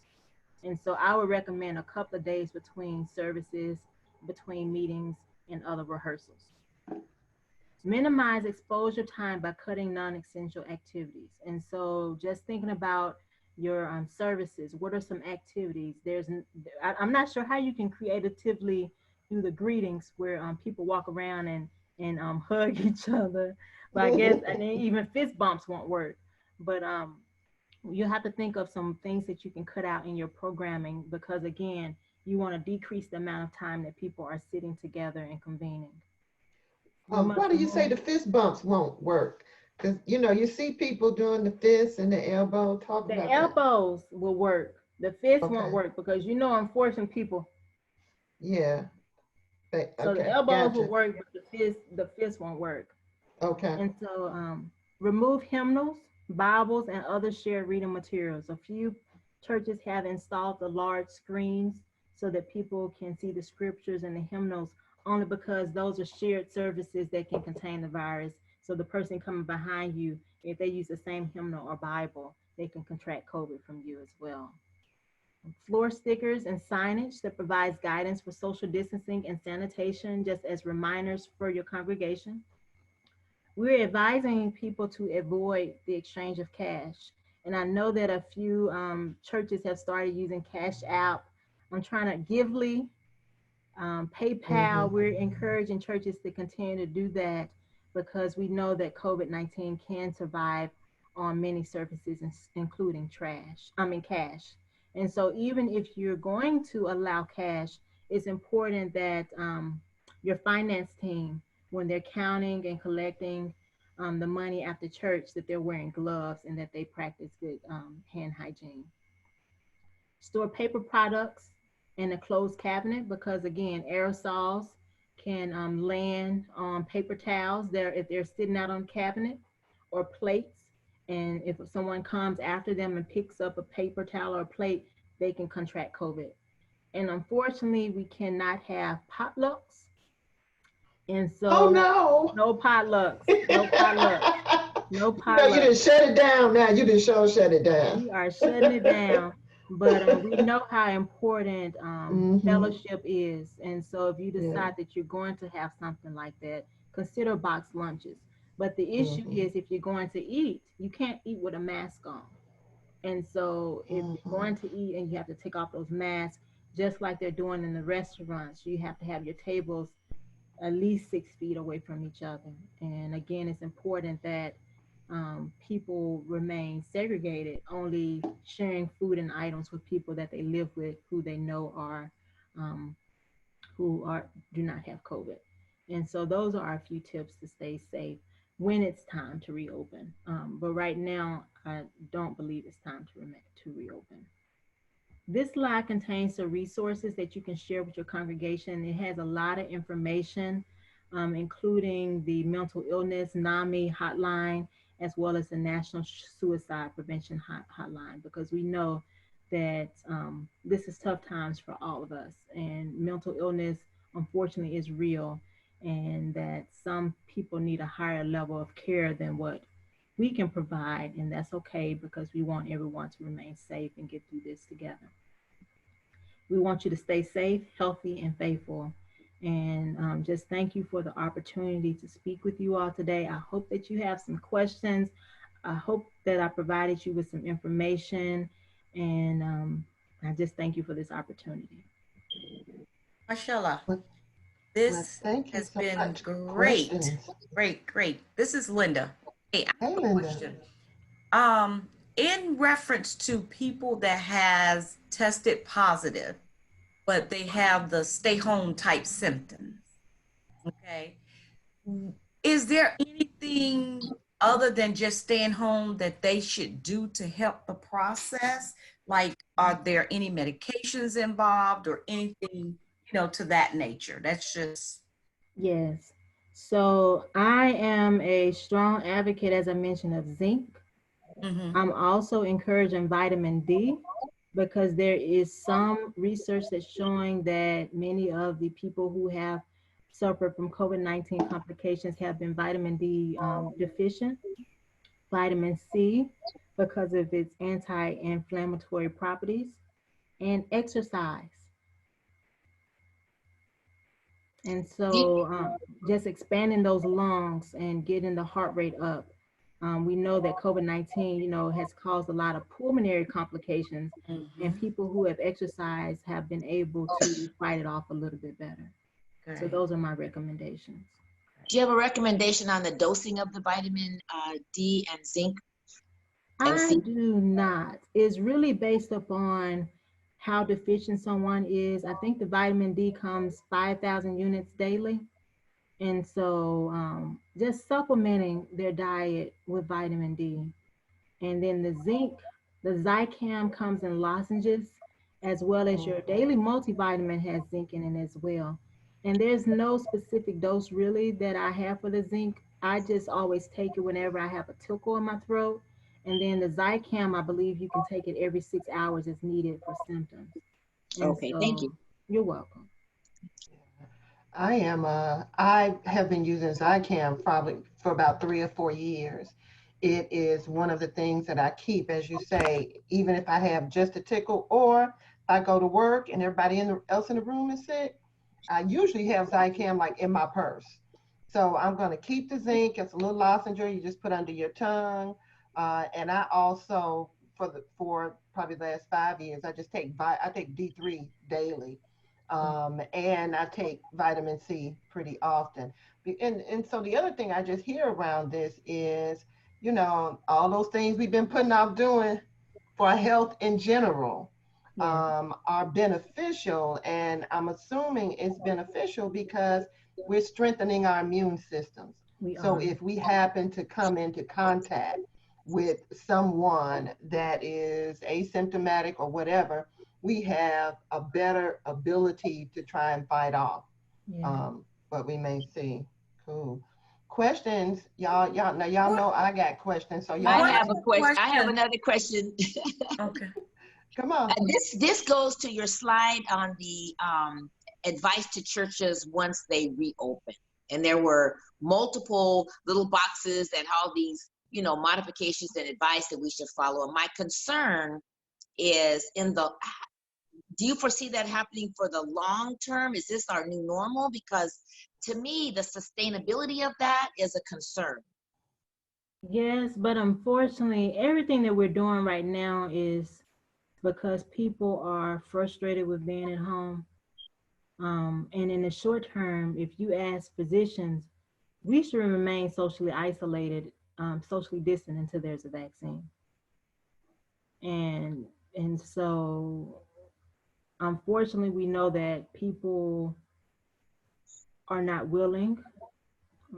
And so, I would recommend a couple of days between services, between meetings, and other rehearsals. Minimize exposure time by cutting non-essential activities. And so just thinking about your services, what are some activities? I'm not sure how you can creatively do the greetings where people walk around and hug each other. But I guess, and then even fist bumps won't work. But you have to think of some things that you can cut out in your programming, because again, you want to decrease the amount of time that people are sitting together and convening. You Why must do you say remove the fist bumps won't work? Because you see people doing the fist and the elbow. Talk the about that. elbows will work. The fists won't Okay. work because unfortunate people. Yeah. So the Okay. elbows will Gotcha. work, but the fist won't work. Okay. And so remove hymnals, Bibles, and other shared reading materials. A few churches have installed the large screens so that people can see the scriptures and the hymnals, only because those are shared services that can contain the virus. So the person coming behind you, if they use the same hymnal or Bible, they can contract COVID from you as well. Floor stickers and signage that provides guidance for social distancing and sanitation, just as reminders for your congregation. We're advising people to avoid the exchange of cash. And I know that a few churches have started using Cash App. I'm trying to Gively, PayPal. Mm-hmm. We're encouraging churches to continue to do that because we know that COVID-19 can survive on many surfaces, including cash. And so even if you're going to allow cash, it's important that your finance team, when they're counting and collecting the money after church, that they're wearing gloves and that they practice good hand hygiene. Store paper products in a closed cabinet, because again, aerosols can land on paper towels there if they're sitting out on cabinet or plates. And if someone comes after them and picks up a paper towel or a plate, they can contract COVID. And unfortunately, we cannot have potlucks. And Oh so, no. no potlucks, no potlucks, no You potlucks. didn't shut it down now. You didn't shut it down. We are shutting it down, but we know how important Mm-hmm. fellowship is. And so if you Yeah. decide that you're going to have something like that, consider box lunches. But the issue Mm-hmm. is, if you're going to eat, you can't eat with a mask on. And so if you're Mm-hmm. going to eat and you have to take off those masks, just like they're doing in the restaurants, you have to have your tables at least 6 feet away from each other. And again, it's important that people remain segregated, only sharing food and items with people that they live with, who they know are um, who are do not have COVID. And so those are a few tips to stay safe when it's time to reopen. But right now, I don't believe it's time to reopen. This slide contains the resources that you can share with your congregation. It has a lot of information, including the mental illness NAMI hotline, as well as the National Suicide Prevention Hotline, because we know that this is tough times for all of us, and mental illness, unfortunately, is real, and that some people need a higher level of care than what we can provide, and that's okay, because we want everyone to remain safe and get through this together. We want you to stay safe, healthy, and faithful. And just thank you for the opportunity to speak with you all today. I hope that you have some questions. I hope that I provided you with some information. And I just thank you for this opportunity. Marshala, This thank you has so been much. great. Questions? Great. This is Linda. Hey, I Hey, have a Linda. question. In reference to people that has tested positive, but they have the stay home type symptoms, okay? Is there anything other than just staying home that they should do to help the process? Like, are there any medications involved or anything, to that nature? That's just, Yes. So I am a strong advocate, as I mentioned, of zinc. mm-hmm. I'm also encouraging vitamin D because there is some research that's showing that many of the people who have suffered from COVID-19 complications have been vitamin D deficient. Vitamin C because of its anti-inflammatory properties, and exercise. And so just expanding those lungs and getting the heart rate up. We know that COVID-19, has caused a lot of pulmonary complications, and Mm-hmm. people who have exercised have been able to fight it off a little bit better. So Okay. those are my recommendations. Do you have a recommendation on the dosing of the vitamin D and zinc and I C? do not. It's really based upon how deficient someone is. I think the vitamin D comes 5,000 units daily. And so just supplementing their diet with vitamin D. And then the zinc, the Zicam comes in lozenges, as well as your daily multivitamin has zinc in it as well. And there's no specific dose really that I have for the zinc. I just always take it whenever I have a tickle in my throat. And then the Zicam, I believe you can take it every 6 hours as needed for symptoms. And Okay, thank so you. you're welcome. I have been using Zicam probably for about 3 or 4 years. It is one of the things that I keep, as you say, even if I have just a tickle or I go to work and everybody else in the room is sick, I usually have Zicam like in my purse. So I'm going to keep the zinc. It's a little lozenge you just put under your tongue. And I also, for probably the last 5 years, I take D3 daily. And I take vitamin C pretty often. And so the other thing I just hear around this is, all those things we've been putting off doing for health in general Yeah, are beneficial. And I'm assuming it's beneficial because we're strengthening our immune systems. we So are. if we happen to come into contact with someone that is asymptomatic or whatever, we have a better ability to try and fight off Yeah. what we may see. Cool. Questions, y'all. Now y'all know I got questions, so I y'all have a ask. question. I have Question. another question. Okay. Come on. This goes to your slide on the advice to churches once they reopen. And there were multiple little boxes that all these, modifications and advice that we should follow. And my concern is do you foresee that happening for the long term? Is this our new normal? Because to me, the sustainability of that is a concern. Yes, but unfortunately, everything that we're doing right now is because people are frustrated with being at home. And in the short term, if you ask physicians, we should remain socially isolated, socially distant until there's a vaccine. And and so, unfortunately, we know that people are not willing.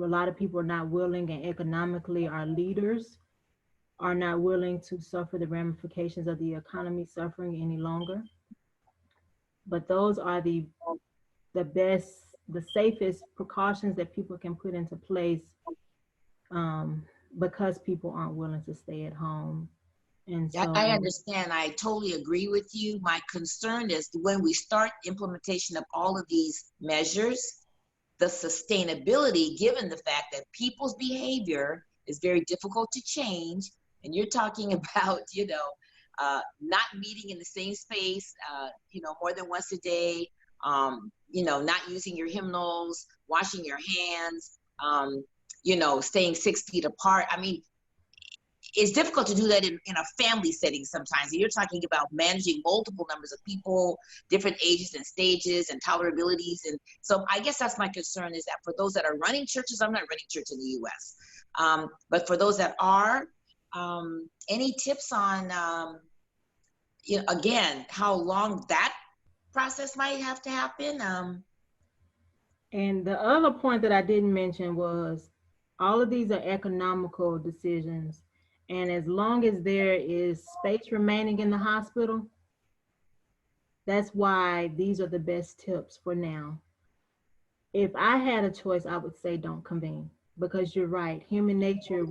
A lot of people are not willing, and economically, our leaders are not willing to suffer the ramifications of the economy suffering any longer. But those are the best, the safest precautions that people can put into place um, because people aren't willing to stay at home. And I so, understand. I totally agree with you. My concern is when we start implementation of all of these measures, the sustainability, given the fact that people's behavior is very difficult to change. And you're talking about, not meeting in the same space, more than once a day, not using your hymnals, washing your hands, staying 6 feet apart. I mean, it's difficult to do that in a family setting sometimes. You're talking about managing multiple numbers of people, different ages and stages and tolerabilities. And so I guess that's my concern, is that for those that are running churches, I'm not running church in the U.S., but for those that are, any tips on, again, how long that process might have to happen? And the other point that I didn't mention was all of these are economical decisions. And as long as there is space remaining in the hospital, that's why these are the best tips for now. If I had a choice, I would say don't convene, because you're right. Human nature,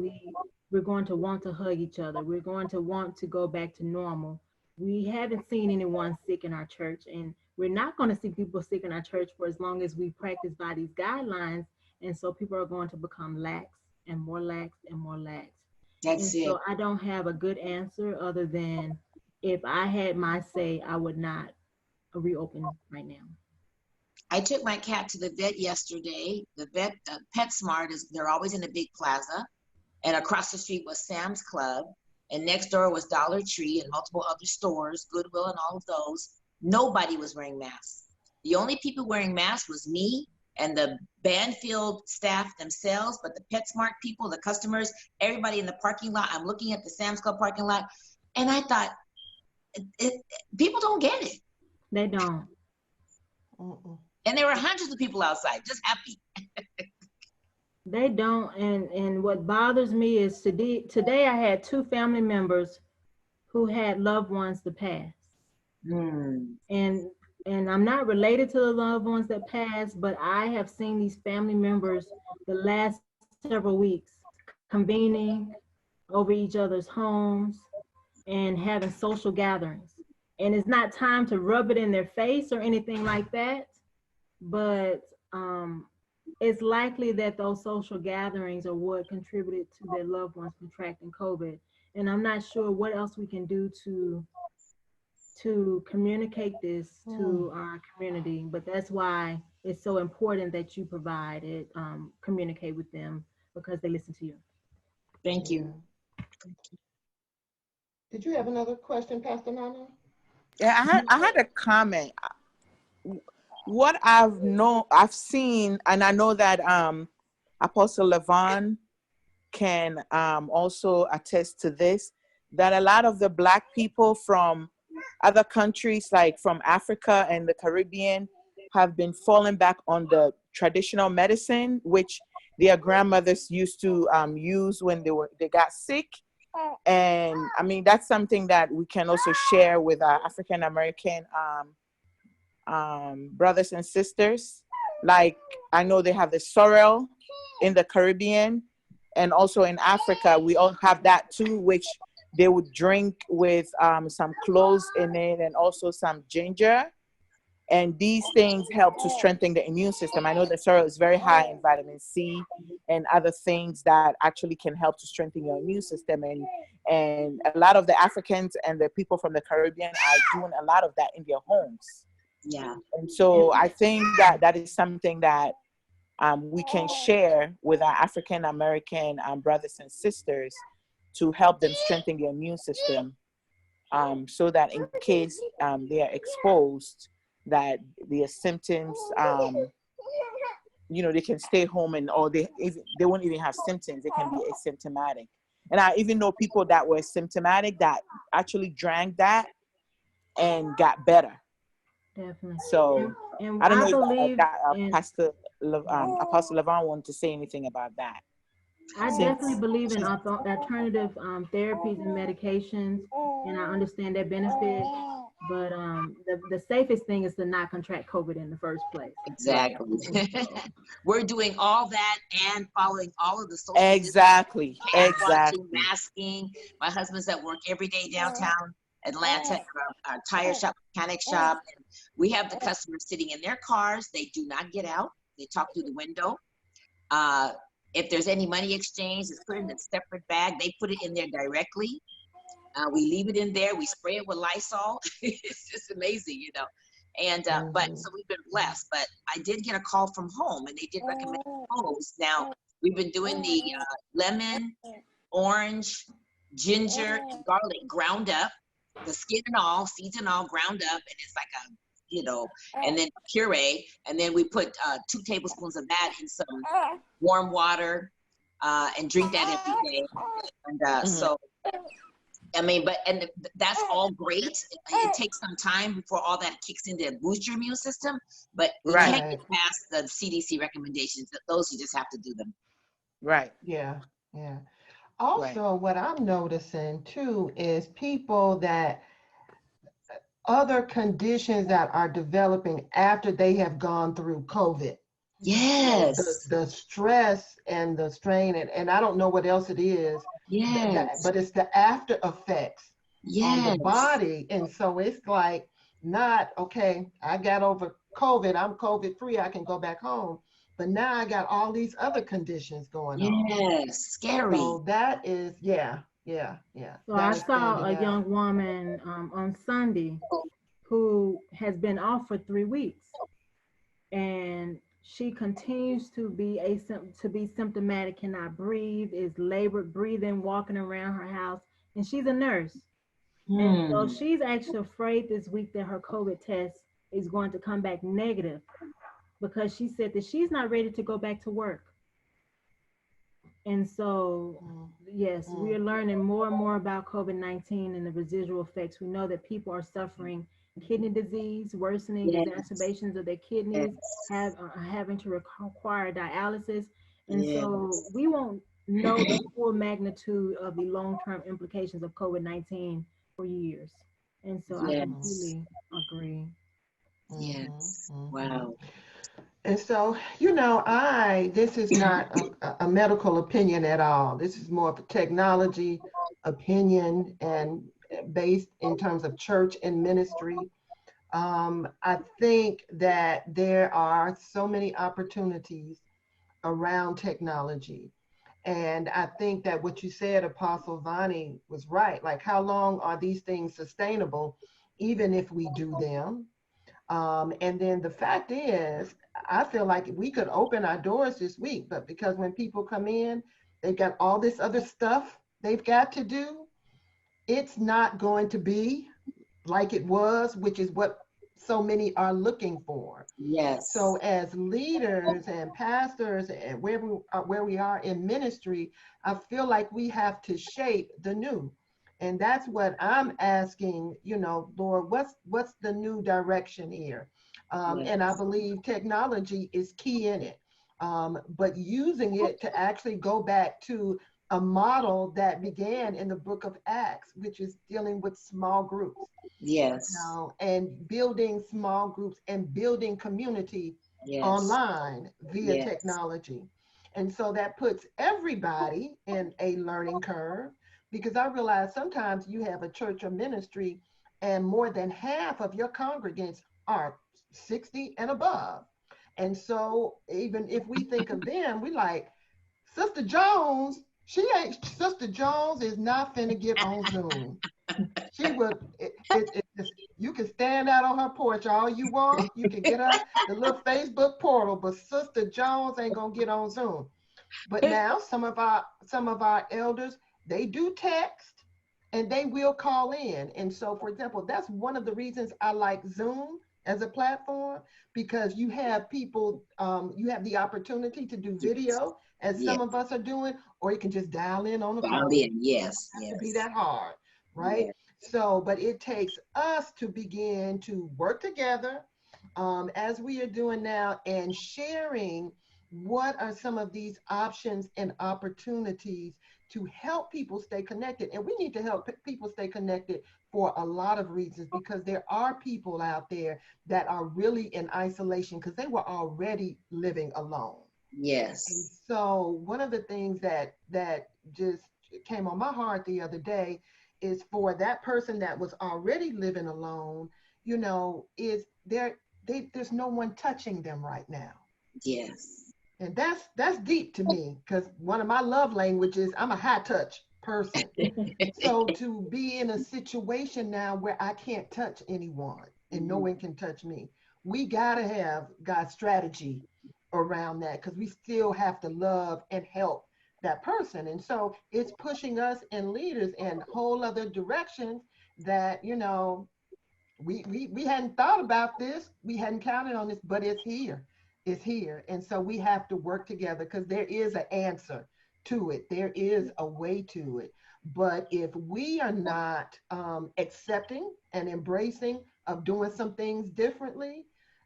we're going to want to hug each other. We're going to want to go back to normal. We haven't seen anyone sick in our church, and we're not going to see people sick in our church for as long as we practice by these guidelines. And so people are going to become lax and more lax and more lax. That's And it. so I don't have a good answer other than if I had my say, I would not reopen right now. I took my cat to the vet yesterday. The vet, PetSmart, they're always in a big plaza. And across the street was Sam's Club. And next door was Dollar Tree and multiple other stores, Goodwill and all of those. Nobody was wearing masks. The only people wearing masks was me and the Banfield staff themselves, but the PetSmart people, the customers, everybody in the parking lot. I'm looking at the Sam's Club parking lot, and I thought, people don't get it. They don't. And there were hundreds of people outside, just happy. They don't. And what bothers me is today I had 2 family members who had loved ones to pass. And I'm not related to the loved ones that passed, but I have seen these family members the last several weeks convening over each other's homes and having social gatherings. And it's not time to rub it in their face or anything like that, but it's likely that those social gatherings are what contributed to their loved ones contracting COVID. And I'm not sure what else we can do to communicate this to our community, but that's why it's so important that you provide it, communicate with them, because they listen to you. Thank you. Did you have another question, Pastor Nana? Yeah, I had a comment. What I've seen, and I know that Apostle Levon can also attest to this, that a lot of the Black people from other countries, like from Africa and the Caribbean, have been falling back on the traditional medicine, which their grandmothers used to use when they got sick. And I mean, that's something that we can also share with our African American brothers and sisters. Like, I know they have the sorrel in the Caribbean, and also in Africa we all have that too, which they would drink with some cloves in it and also some ginger. And these things help to strengthen the immune system. I know the sorrel is very high in vitamin C and other things that actually can help to strengthen your immune system. And a lot of the Africans and the people from the Caribbean are doing a lot of that in their homes. Yeah. And so I think that that is something that we can share with our African American brothers and sisters to help them strengthen their immune system, so that in case they are exposed, that their symptoms, they can stay home, or they won't even have symptoms. They can be asymptomatic. And I even know people that were symptomatic that actually drank that and got better. Definitely. So and I don't know believe if Apostle Levon wanted to say anything about that. I definitely believe in alternative therapies and medications, and I understand their benefit. But the safest thing is to not contract COVID in the first place. Exactly. We're doing all that and following all of the social Exactly. watching, masking. My husband's at work every day downtown Atlanta, our tire shop, mechanic shop. And we have the customers sitting in their cars. They do not get out. They talk through the window. If there's any money exchange, it's put in a separate bag. They put it in there directly. We leave it in there. We spray it with Lysol. It's just amazing, And but so we've been blessed. But I did get a call from home, and they did recommend Hose. Now we've been doing the lemon, orange, ginger, and garlic ground up, the skin and all, seeds and all ground up, and it's like a, you know, and then puree, and then we put 2 tablespoons of that in some warm water, and drink that every day. And so, I mean, that's all great. It takes some time before all that kicks in to boost your immune system, but you can't get past the CDC recommendations. Those you just have to do them. Right. Yeah, yeah. Also, what I'm noticing too is people that other conditions that are developing after they have gone through COVID. Yes. The stress and the strain, and I don't know what else it is. Yes. But it's the after effects on the body. And so it's like, not, okay, I got over COVID, I'm COVID free, I can go back home. But now I got all these other conditions going on. Yes, scary. So that is, yeah. So I saw a young woman on Sunday who has been off for 3 weeks, and she continues to be symptomatic, cannot breathe, is labored breathing, walking around her house, and she's a nurse. And so she's actually afraid this week that her COVID test is going to come back negative, because she said that she's not ready to go back to work. And so, yes, we are learning more and more about COVID-19 and the residual effects. We know that people are suffering kidney disease, worsening exacerbations of their kidneys, having to require dialysis. And so we won't know the full magnitude of the long-term implications of COVID-19 for years. And so I completely agree. Yes. Wow. And so, you know, this is not a medical opinion at all. This is more of a technology opinion, and based in terms of church and ministry. I think that there are so many opportunities around technology. And I think that what you said, Apostle Vani, was right. Like, how long are these things sustainable, even if we do them? And then the fact is, I feel like we could open our doors this week, but because when people come in, they've got all this other stuff they've got to do. It's not going to be like it was, which is what so many are looking for. Yes. So as leaders and pastors and where we are in ministry, I feel like we have to shape the new. And that's what I'm asking, you know, Lord, what's the new direction here? And I believe technology is key in it, but using it to actually go back to a model that began in the book of Acts, which is dealing with small groups. Yes. And building small groups and building community online via technology. And so that puts everybody in a learning curve, because I realize sometimes you have a church or ministry and more than half of your congregants are 60 and above. And so even if we think of them, we like, Sister Jones, Sister Jones is not finna get on Zoom. She would, you can stand out on her porch all you want. You can get her the little Facebook portal, but Sister Jones ain't gonna get on Zoom. But now some of our elders, they do text and they will call in. And so, for example, that's one of the reasons I like Zoom as a platform, because you have people, you have the opportunity to do video, as some of us are doing, or you can just dial in on the phone. Dial in, yes. It doesn't be that hard, right? So, but it takes us to begin to work together as we are doing now, and sharing what are some of these options and opportunities to help people stay connected. And we need to help people stay connected for a lot of reasons, because there are people out there that are really in isolation because they were already living alone. Yes. And so one of the things that just came on my heart the other day is for that person that was already living alone, you know, is there's no one touching them right now. Yes. And that's deep to me, because one of my love languages, I'm a high touch person. So to be in a situation now where I can't touch anyone and no one can touch me, we gotta have God's strategy around that, because we still have to love and help that person. And so it's pushing us and leaders in whole other directions that, you know, we hadn't thought about this, we hadn't counted on this, but it's here. It's here. And so we have to work together because there is an answer to it. There is a way to it. But if we are not accepting and embracing of doing some things differently,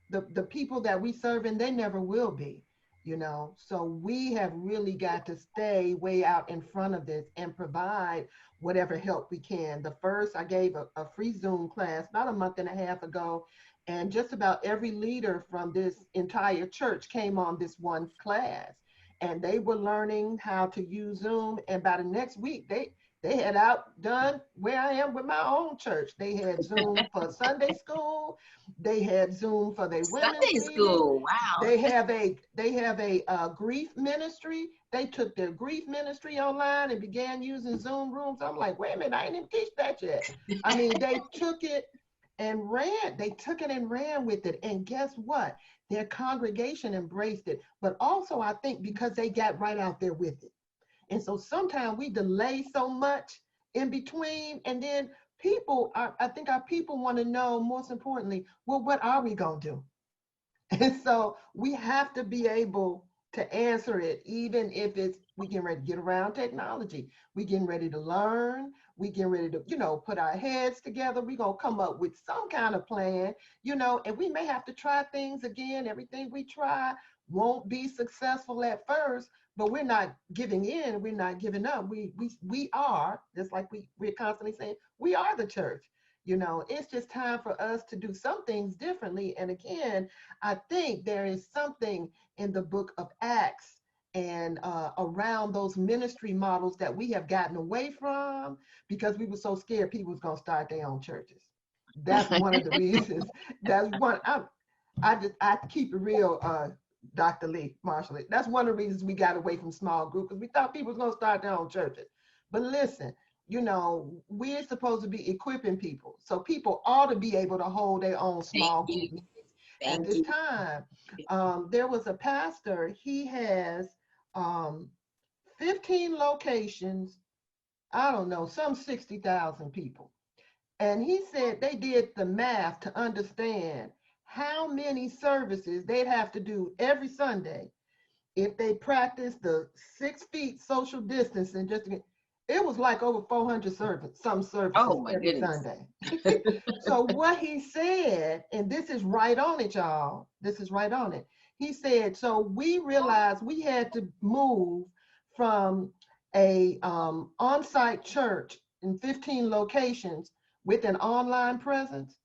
the people that we serve, and they never will be, you know. So we have really got to stay way out in front of this and provide whatever help we can. The first, I gave a free Zoom class about a month and a half ago, and just about every leader from this entire church came on this one class, and they were learning how to use Zoom. And by the next week, they had outdone where I am with my own church. They had Zoom for Sunday school. They had Zoom for their women's Sunday meeting. school, wow. They have a grief ministry. They took their grief ministry online and began using Zoom rooms. I'm like, wait a minute, I didn't even teach that yet. I mean, they took it and ran. They took it and ran with it. And guess what? Their congregation embraced it. But also, I think because they got right out there with it. And so sometimes we delay so much in between, and then I think our people want to know, most importantly, well, what are we going to do? And so we have to be able to answer it, even if we getting ready to get around technology. We getting ready to learn. We getting ready to, you know, put our heads together. We going to come up with some kind of plan, you know, and we may have to try things again. Everything we try won't be successful at first, but we're not giving in. We're not giving up. We are, just like we're constantly saying, we are the church. You know, it's just time for us to do some things differently. And again, I think there is something in the book of Acts and around those ministry models that we have gotten away from because we were so scared people was going to start their own churches. That's one of the reasons. That's one. I keep it real, Dr. Lee, Marshala Lee. That's one of the reasons we got away from small groups, because we thought people was going to start their own churches. But listen, you know, we're supposed to be equipping people. So people ought to be able to hold their own small group meetings at this time. There was a pastor, he has 15 locations, I don't know, some 60,000 people. And he said they did the math to understand how many services they'd have to do every Sunday if they practiced the 6 feet social distancing. It was like over 400 services every Sunday. So what he said, and this is right on it, y'all. This is right on it. He said, so we realized we had to move from a on-site church in 15 locations with an online presence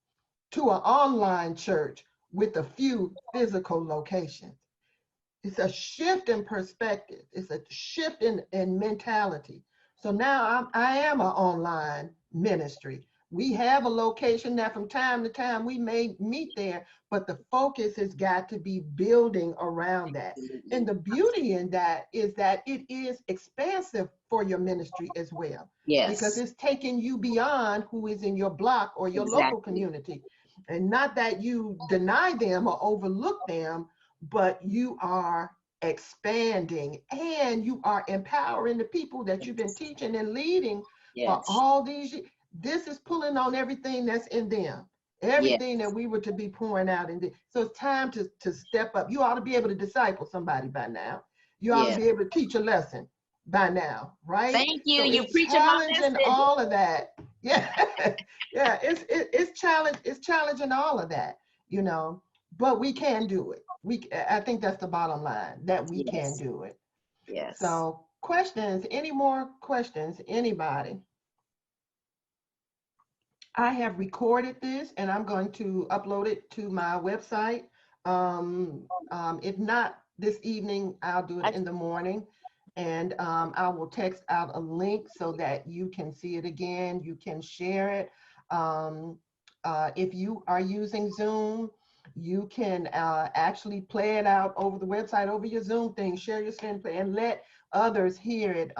to an online church with a few physical locations. It's a shift in perspective. It's a shift in mentality. So now I am an online ministry. We have a location that from time to time we may meet there, but the focus has got to be building around that. And the beauty in that is that it is expansive for your ministry as well. Yes. Because it's taking you beyond who is in your block or your local community. And not that you deny them or overlook them, but you are expanding and you are empowering the people that you've been teaching and leading for all these years. This is pulling on everything that's in them, everything that we were to be pouring out in. So it's time to step up. You ought to be able to disciple somebody by now. You ought to be able to teach a lesson by now, right? Thank you. So You preaching my message. All of that. Yeah, yeah. It's challenging all of that, you know. But we can do it. I think that's the bottom line, that we can do it. Yes. So questions, any more questions, anybody? I have recorded this and I'm going to upload it to my website. If not this evening, I'll do it in the morning. And I will text out a link so that you can see it again. You can share it. If you are using Zoom, you can actually play it out over the website, over your Zoom thing, share your screen, play, and let others hear it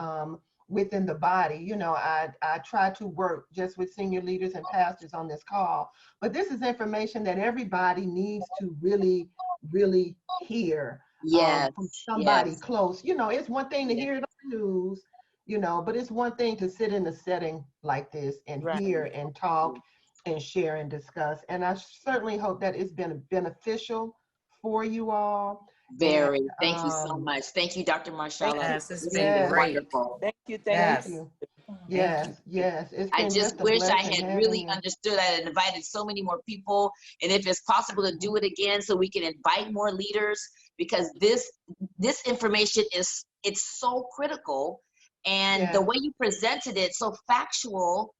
within the body. You know, I try to work just with senior leaders and pastors on this call, but this is information that everybody needs to really, really hear. Yes, from somebody yes, close. You know, it's one thing to yes, hear it on the news, you know, but it's one thing to sit in a setting like this and Right. hear and talk and share and discuss. And I certainly hope that it's been beneficial for you all. And very. Thank you so much. Thank you, Dr. Thank Marshala. you. Yes, it's This has been been yes, great. wonderful. Thank you. Thank you. thank Yes, you. thank you. Yes, yes. It's I been just just a wish I blessing had having really you. understood. I had invited so many more people, and if it's possible to do it again, so we can invite more leaders, because this information it's so critical, and the Yes. way you presented it, so factual,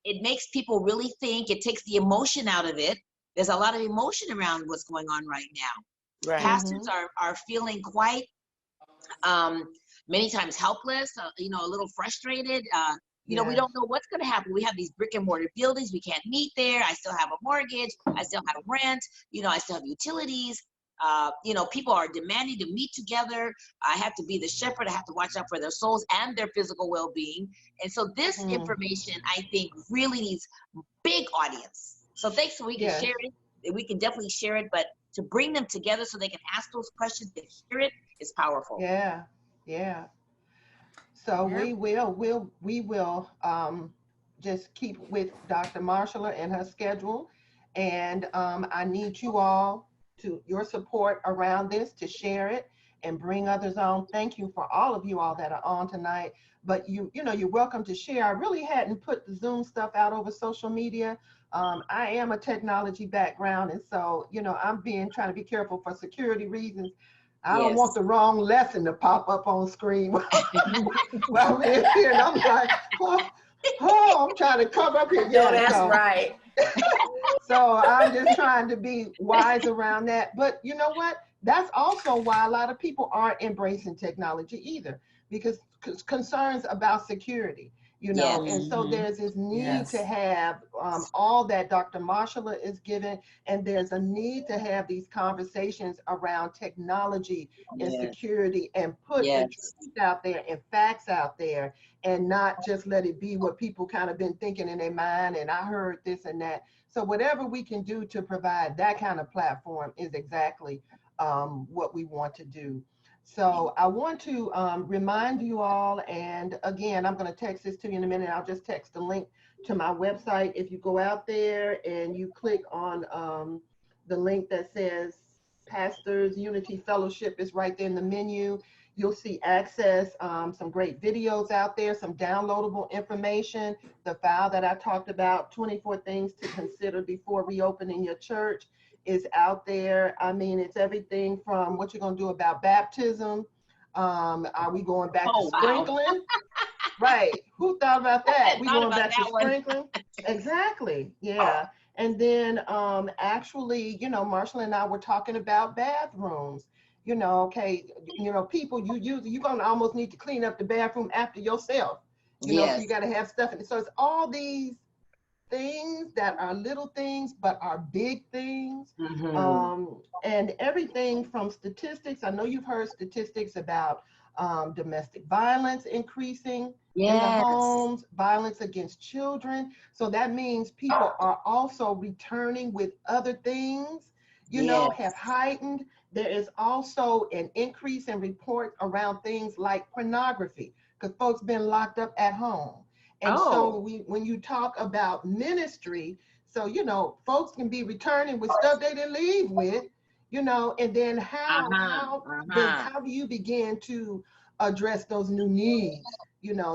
it makes people really think. It takes the emotion out of it. There's a lot of emotion around what's going on right now. Right. Pastors are feeling quite um, many times helpless, a little frustrated. We Yes. don't know what's going to happen. We have these brick and mortar buildings. We can't meet there. I still have a mortgage. I still have rent. I still have utilities. People are demanding to meet together. I have to be the shepherd. I have to watch out for their souls and their physical well-being. And so this information, I think, really needs big audience. So thanks, so we can Yes. share it. We can definitely share it, but to bring them together so they can ask those questions and hear it is powerful. Yeah. Yeah. So yeah. we will just keep with Dr. Marshala and her schedule. And I need you all to your support around this to share it and bring others on. Thank you for all of you all that are on tonight. But you're welcome to share. I really hadn't put the Zoom stuff out over social media. I am a technology background, and so I'm trying to be careful for security reasons. I don't want Yes. the wrong lesson to pop up on screen while we're here. And I'm like, I'm trying to come up here. No, Yeah, that's so, right. so I'm just trying to be wise around that. But you know what? That's also why a lot of people aren't embracing technology either, because concerns about security. Yes. And so Mhm. there's this need to Yes. have all that Dr. Marshala is given, and there's a need to have these conversations around technology and Yes. security and put the Yes. truth out there and facts out there, and not just let it be what people kind of been thinking in their mind, and I heard this and that. So whatever we can do to provide that kind of platform is exactly what we want to do. So I want to remind you all, and again, I'm going to text this to you in a minute. I'll just text the link to my website. If you go out there and you click on the link that says Pastors Unity Fellowship, is right there in the menu. You'll see access, some great videos out there, some downloadable information. The file that I talked about, 24 things to consider before reopening your church, is out there. I mean, it's everything from what you're going to do about baptism. Are we going back to Oh, wow. sprinkling? Right. Who thought about that? I We thought going about back to that one. sprinkling? Exactly. Yeah. And then actually, Marshall and I were talking about bathrooms. Okay, people you're gonna almost need to clean up the bathroom after yourself. So Yes. you gotta have stuff. So it's all these things that are little things but are big things. And everything from statistics. I know you've heard statistics about domestic violence increasing in the Yes. homes, violence against children. So that means people are also returning with other things, Yes. have heightened. There is also an increase in reports around things like pornography, because folks been locked up at home. And so when you talk about ministry, so folks can be returning with stuff they didn't leave with, and then how do you begin to address those new needs,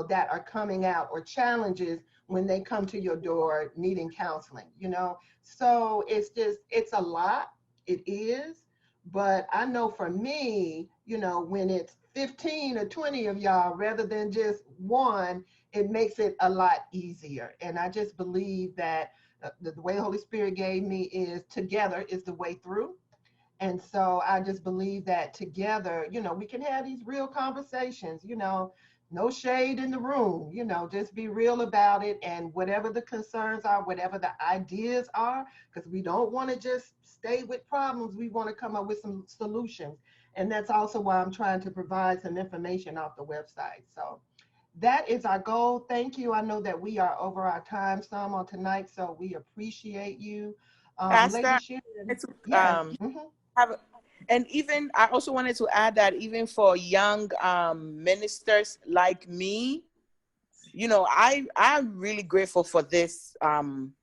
that are coming out, or challenges when they come to your door needing counseling, So it's a lot, it is, but I know for me, when it's 15 or 20 of y'all rather than just one, it makes it a lot easier. And I just believe that the way the Holy Spirit gave me is together is the way through. And so I just believe that together, we can have these real conversations, no shade in the room, just be real about it. And whatever the concerns are, whatever the ideas are, because we don't want to just stay with problems. We want to come up with some solutions. And that's also why I'm trying to provide some information off the website. So that is our goal. Thank you. I know that we are over our time some on tonight, so we appreciate you. Pastor, Lady Sharon, it's, yes. have And even I also wanted to add that even for young ministers like me, you know, I'm really grateful for this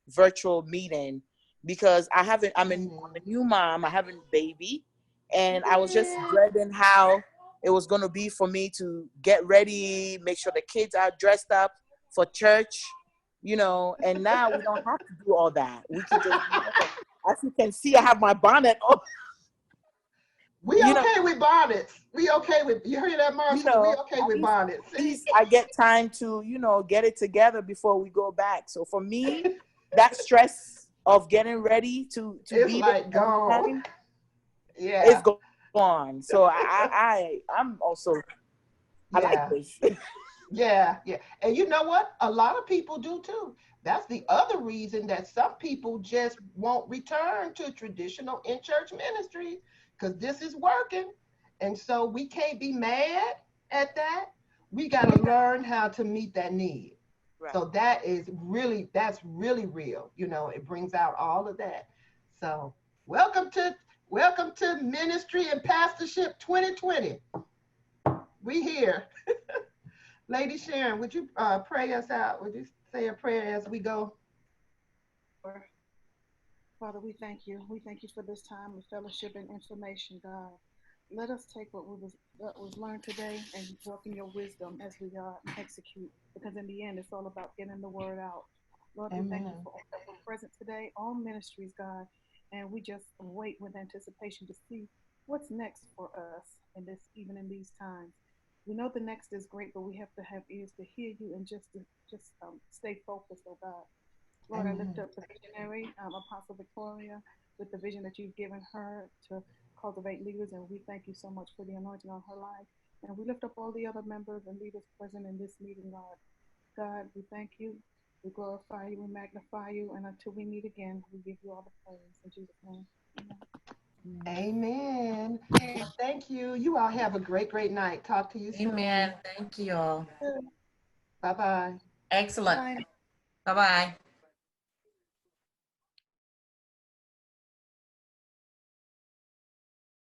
virtual meeting because I'm a new mom, I have a baby, and I was just dreading how it was going to be for me to get ready, make sure the kids are dressed up for church, you know, and now we don't have to do all that. We can just, as you can see, I have my bonnet on. We okay with bonnets. We okay with, you heard that, Marsha? You know, we okay with bonnets. At least I get time to, you know, get it together before we go back. So for me, that stress of getting ready to it's be like gone. It's gone. So I'm also, I like this. Yeah. And you know what? A lot of people do too. That's the other reason that some people just won't return to traditional in-church ministry, because this is working. And so we can't be mad at that. We got to learn how to meet that need. Right. So that's really real. You know, it brings out all of that. So welcome to Ministry and Pastorship 2020. We here. Lady Sharon, would you pray us out? Would you say a prayer as we go? Father, we thank you. We thank you for this time of fellowship and information, God. Let us take what was learned today and walk in your wisdom as we execute, because in the end, it's all about getting the word out. Lord, we thank you for all that were present today, all ministries, God, and we just wait with anticipation to see what's next for us even in these times. We know the next is great, but we have to have ears to hear you and just stay focused, oh God. Lord, I lift up the visionary, Apostle Victoria, with the vision that you've given her to cultivate leaders, and we thank you so much for the anointing on her life. And we lift up all the other members and leaders present in this meeting, God. God, we thank you, we glorify you, we magnify you, and until we meet again, we give you all the praise. In Jesus' name, amen. Well, thank you. You all have a great, great night. Talk to you soon. Amen. Thank you all. Bye-bye. Excellent. Bye-bye.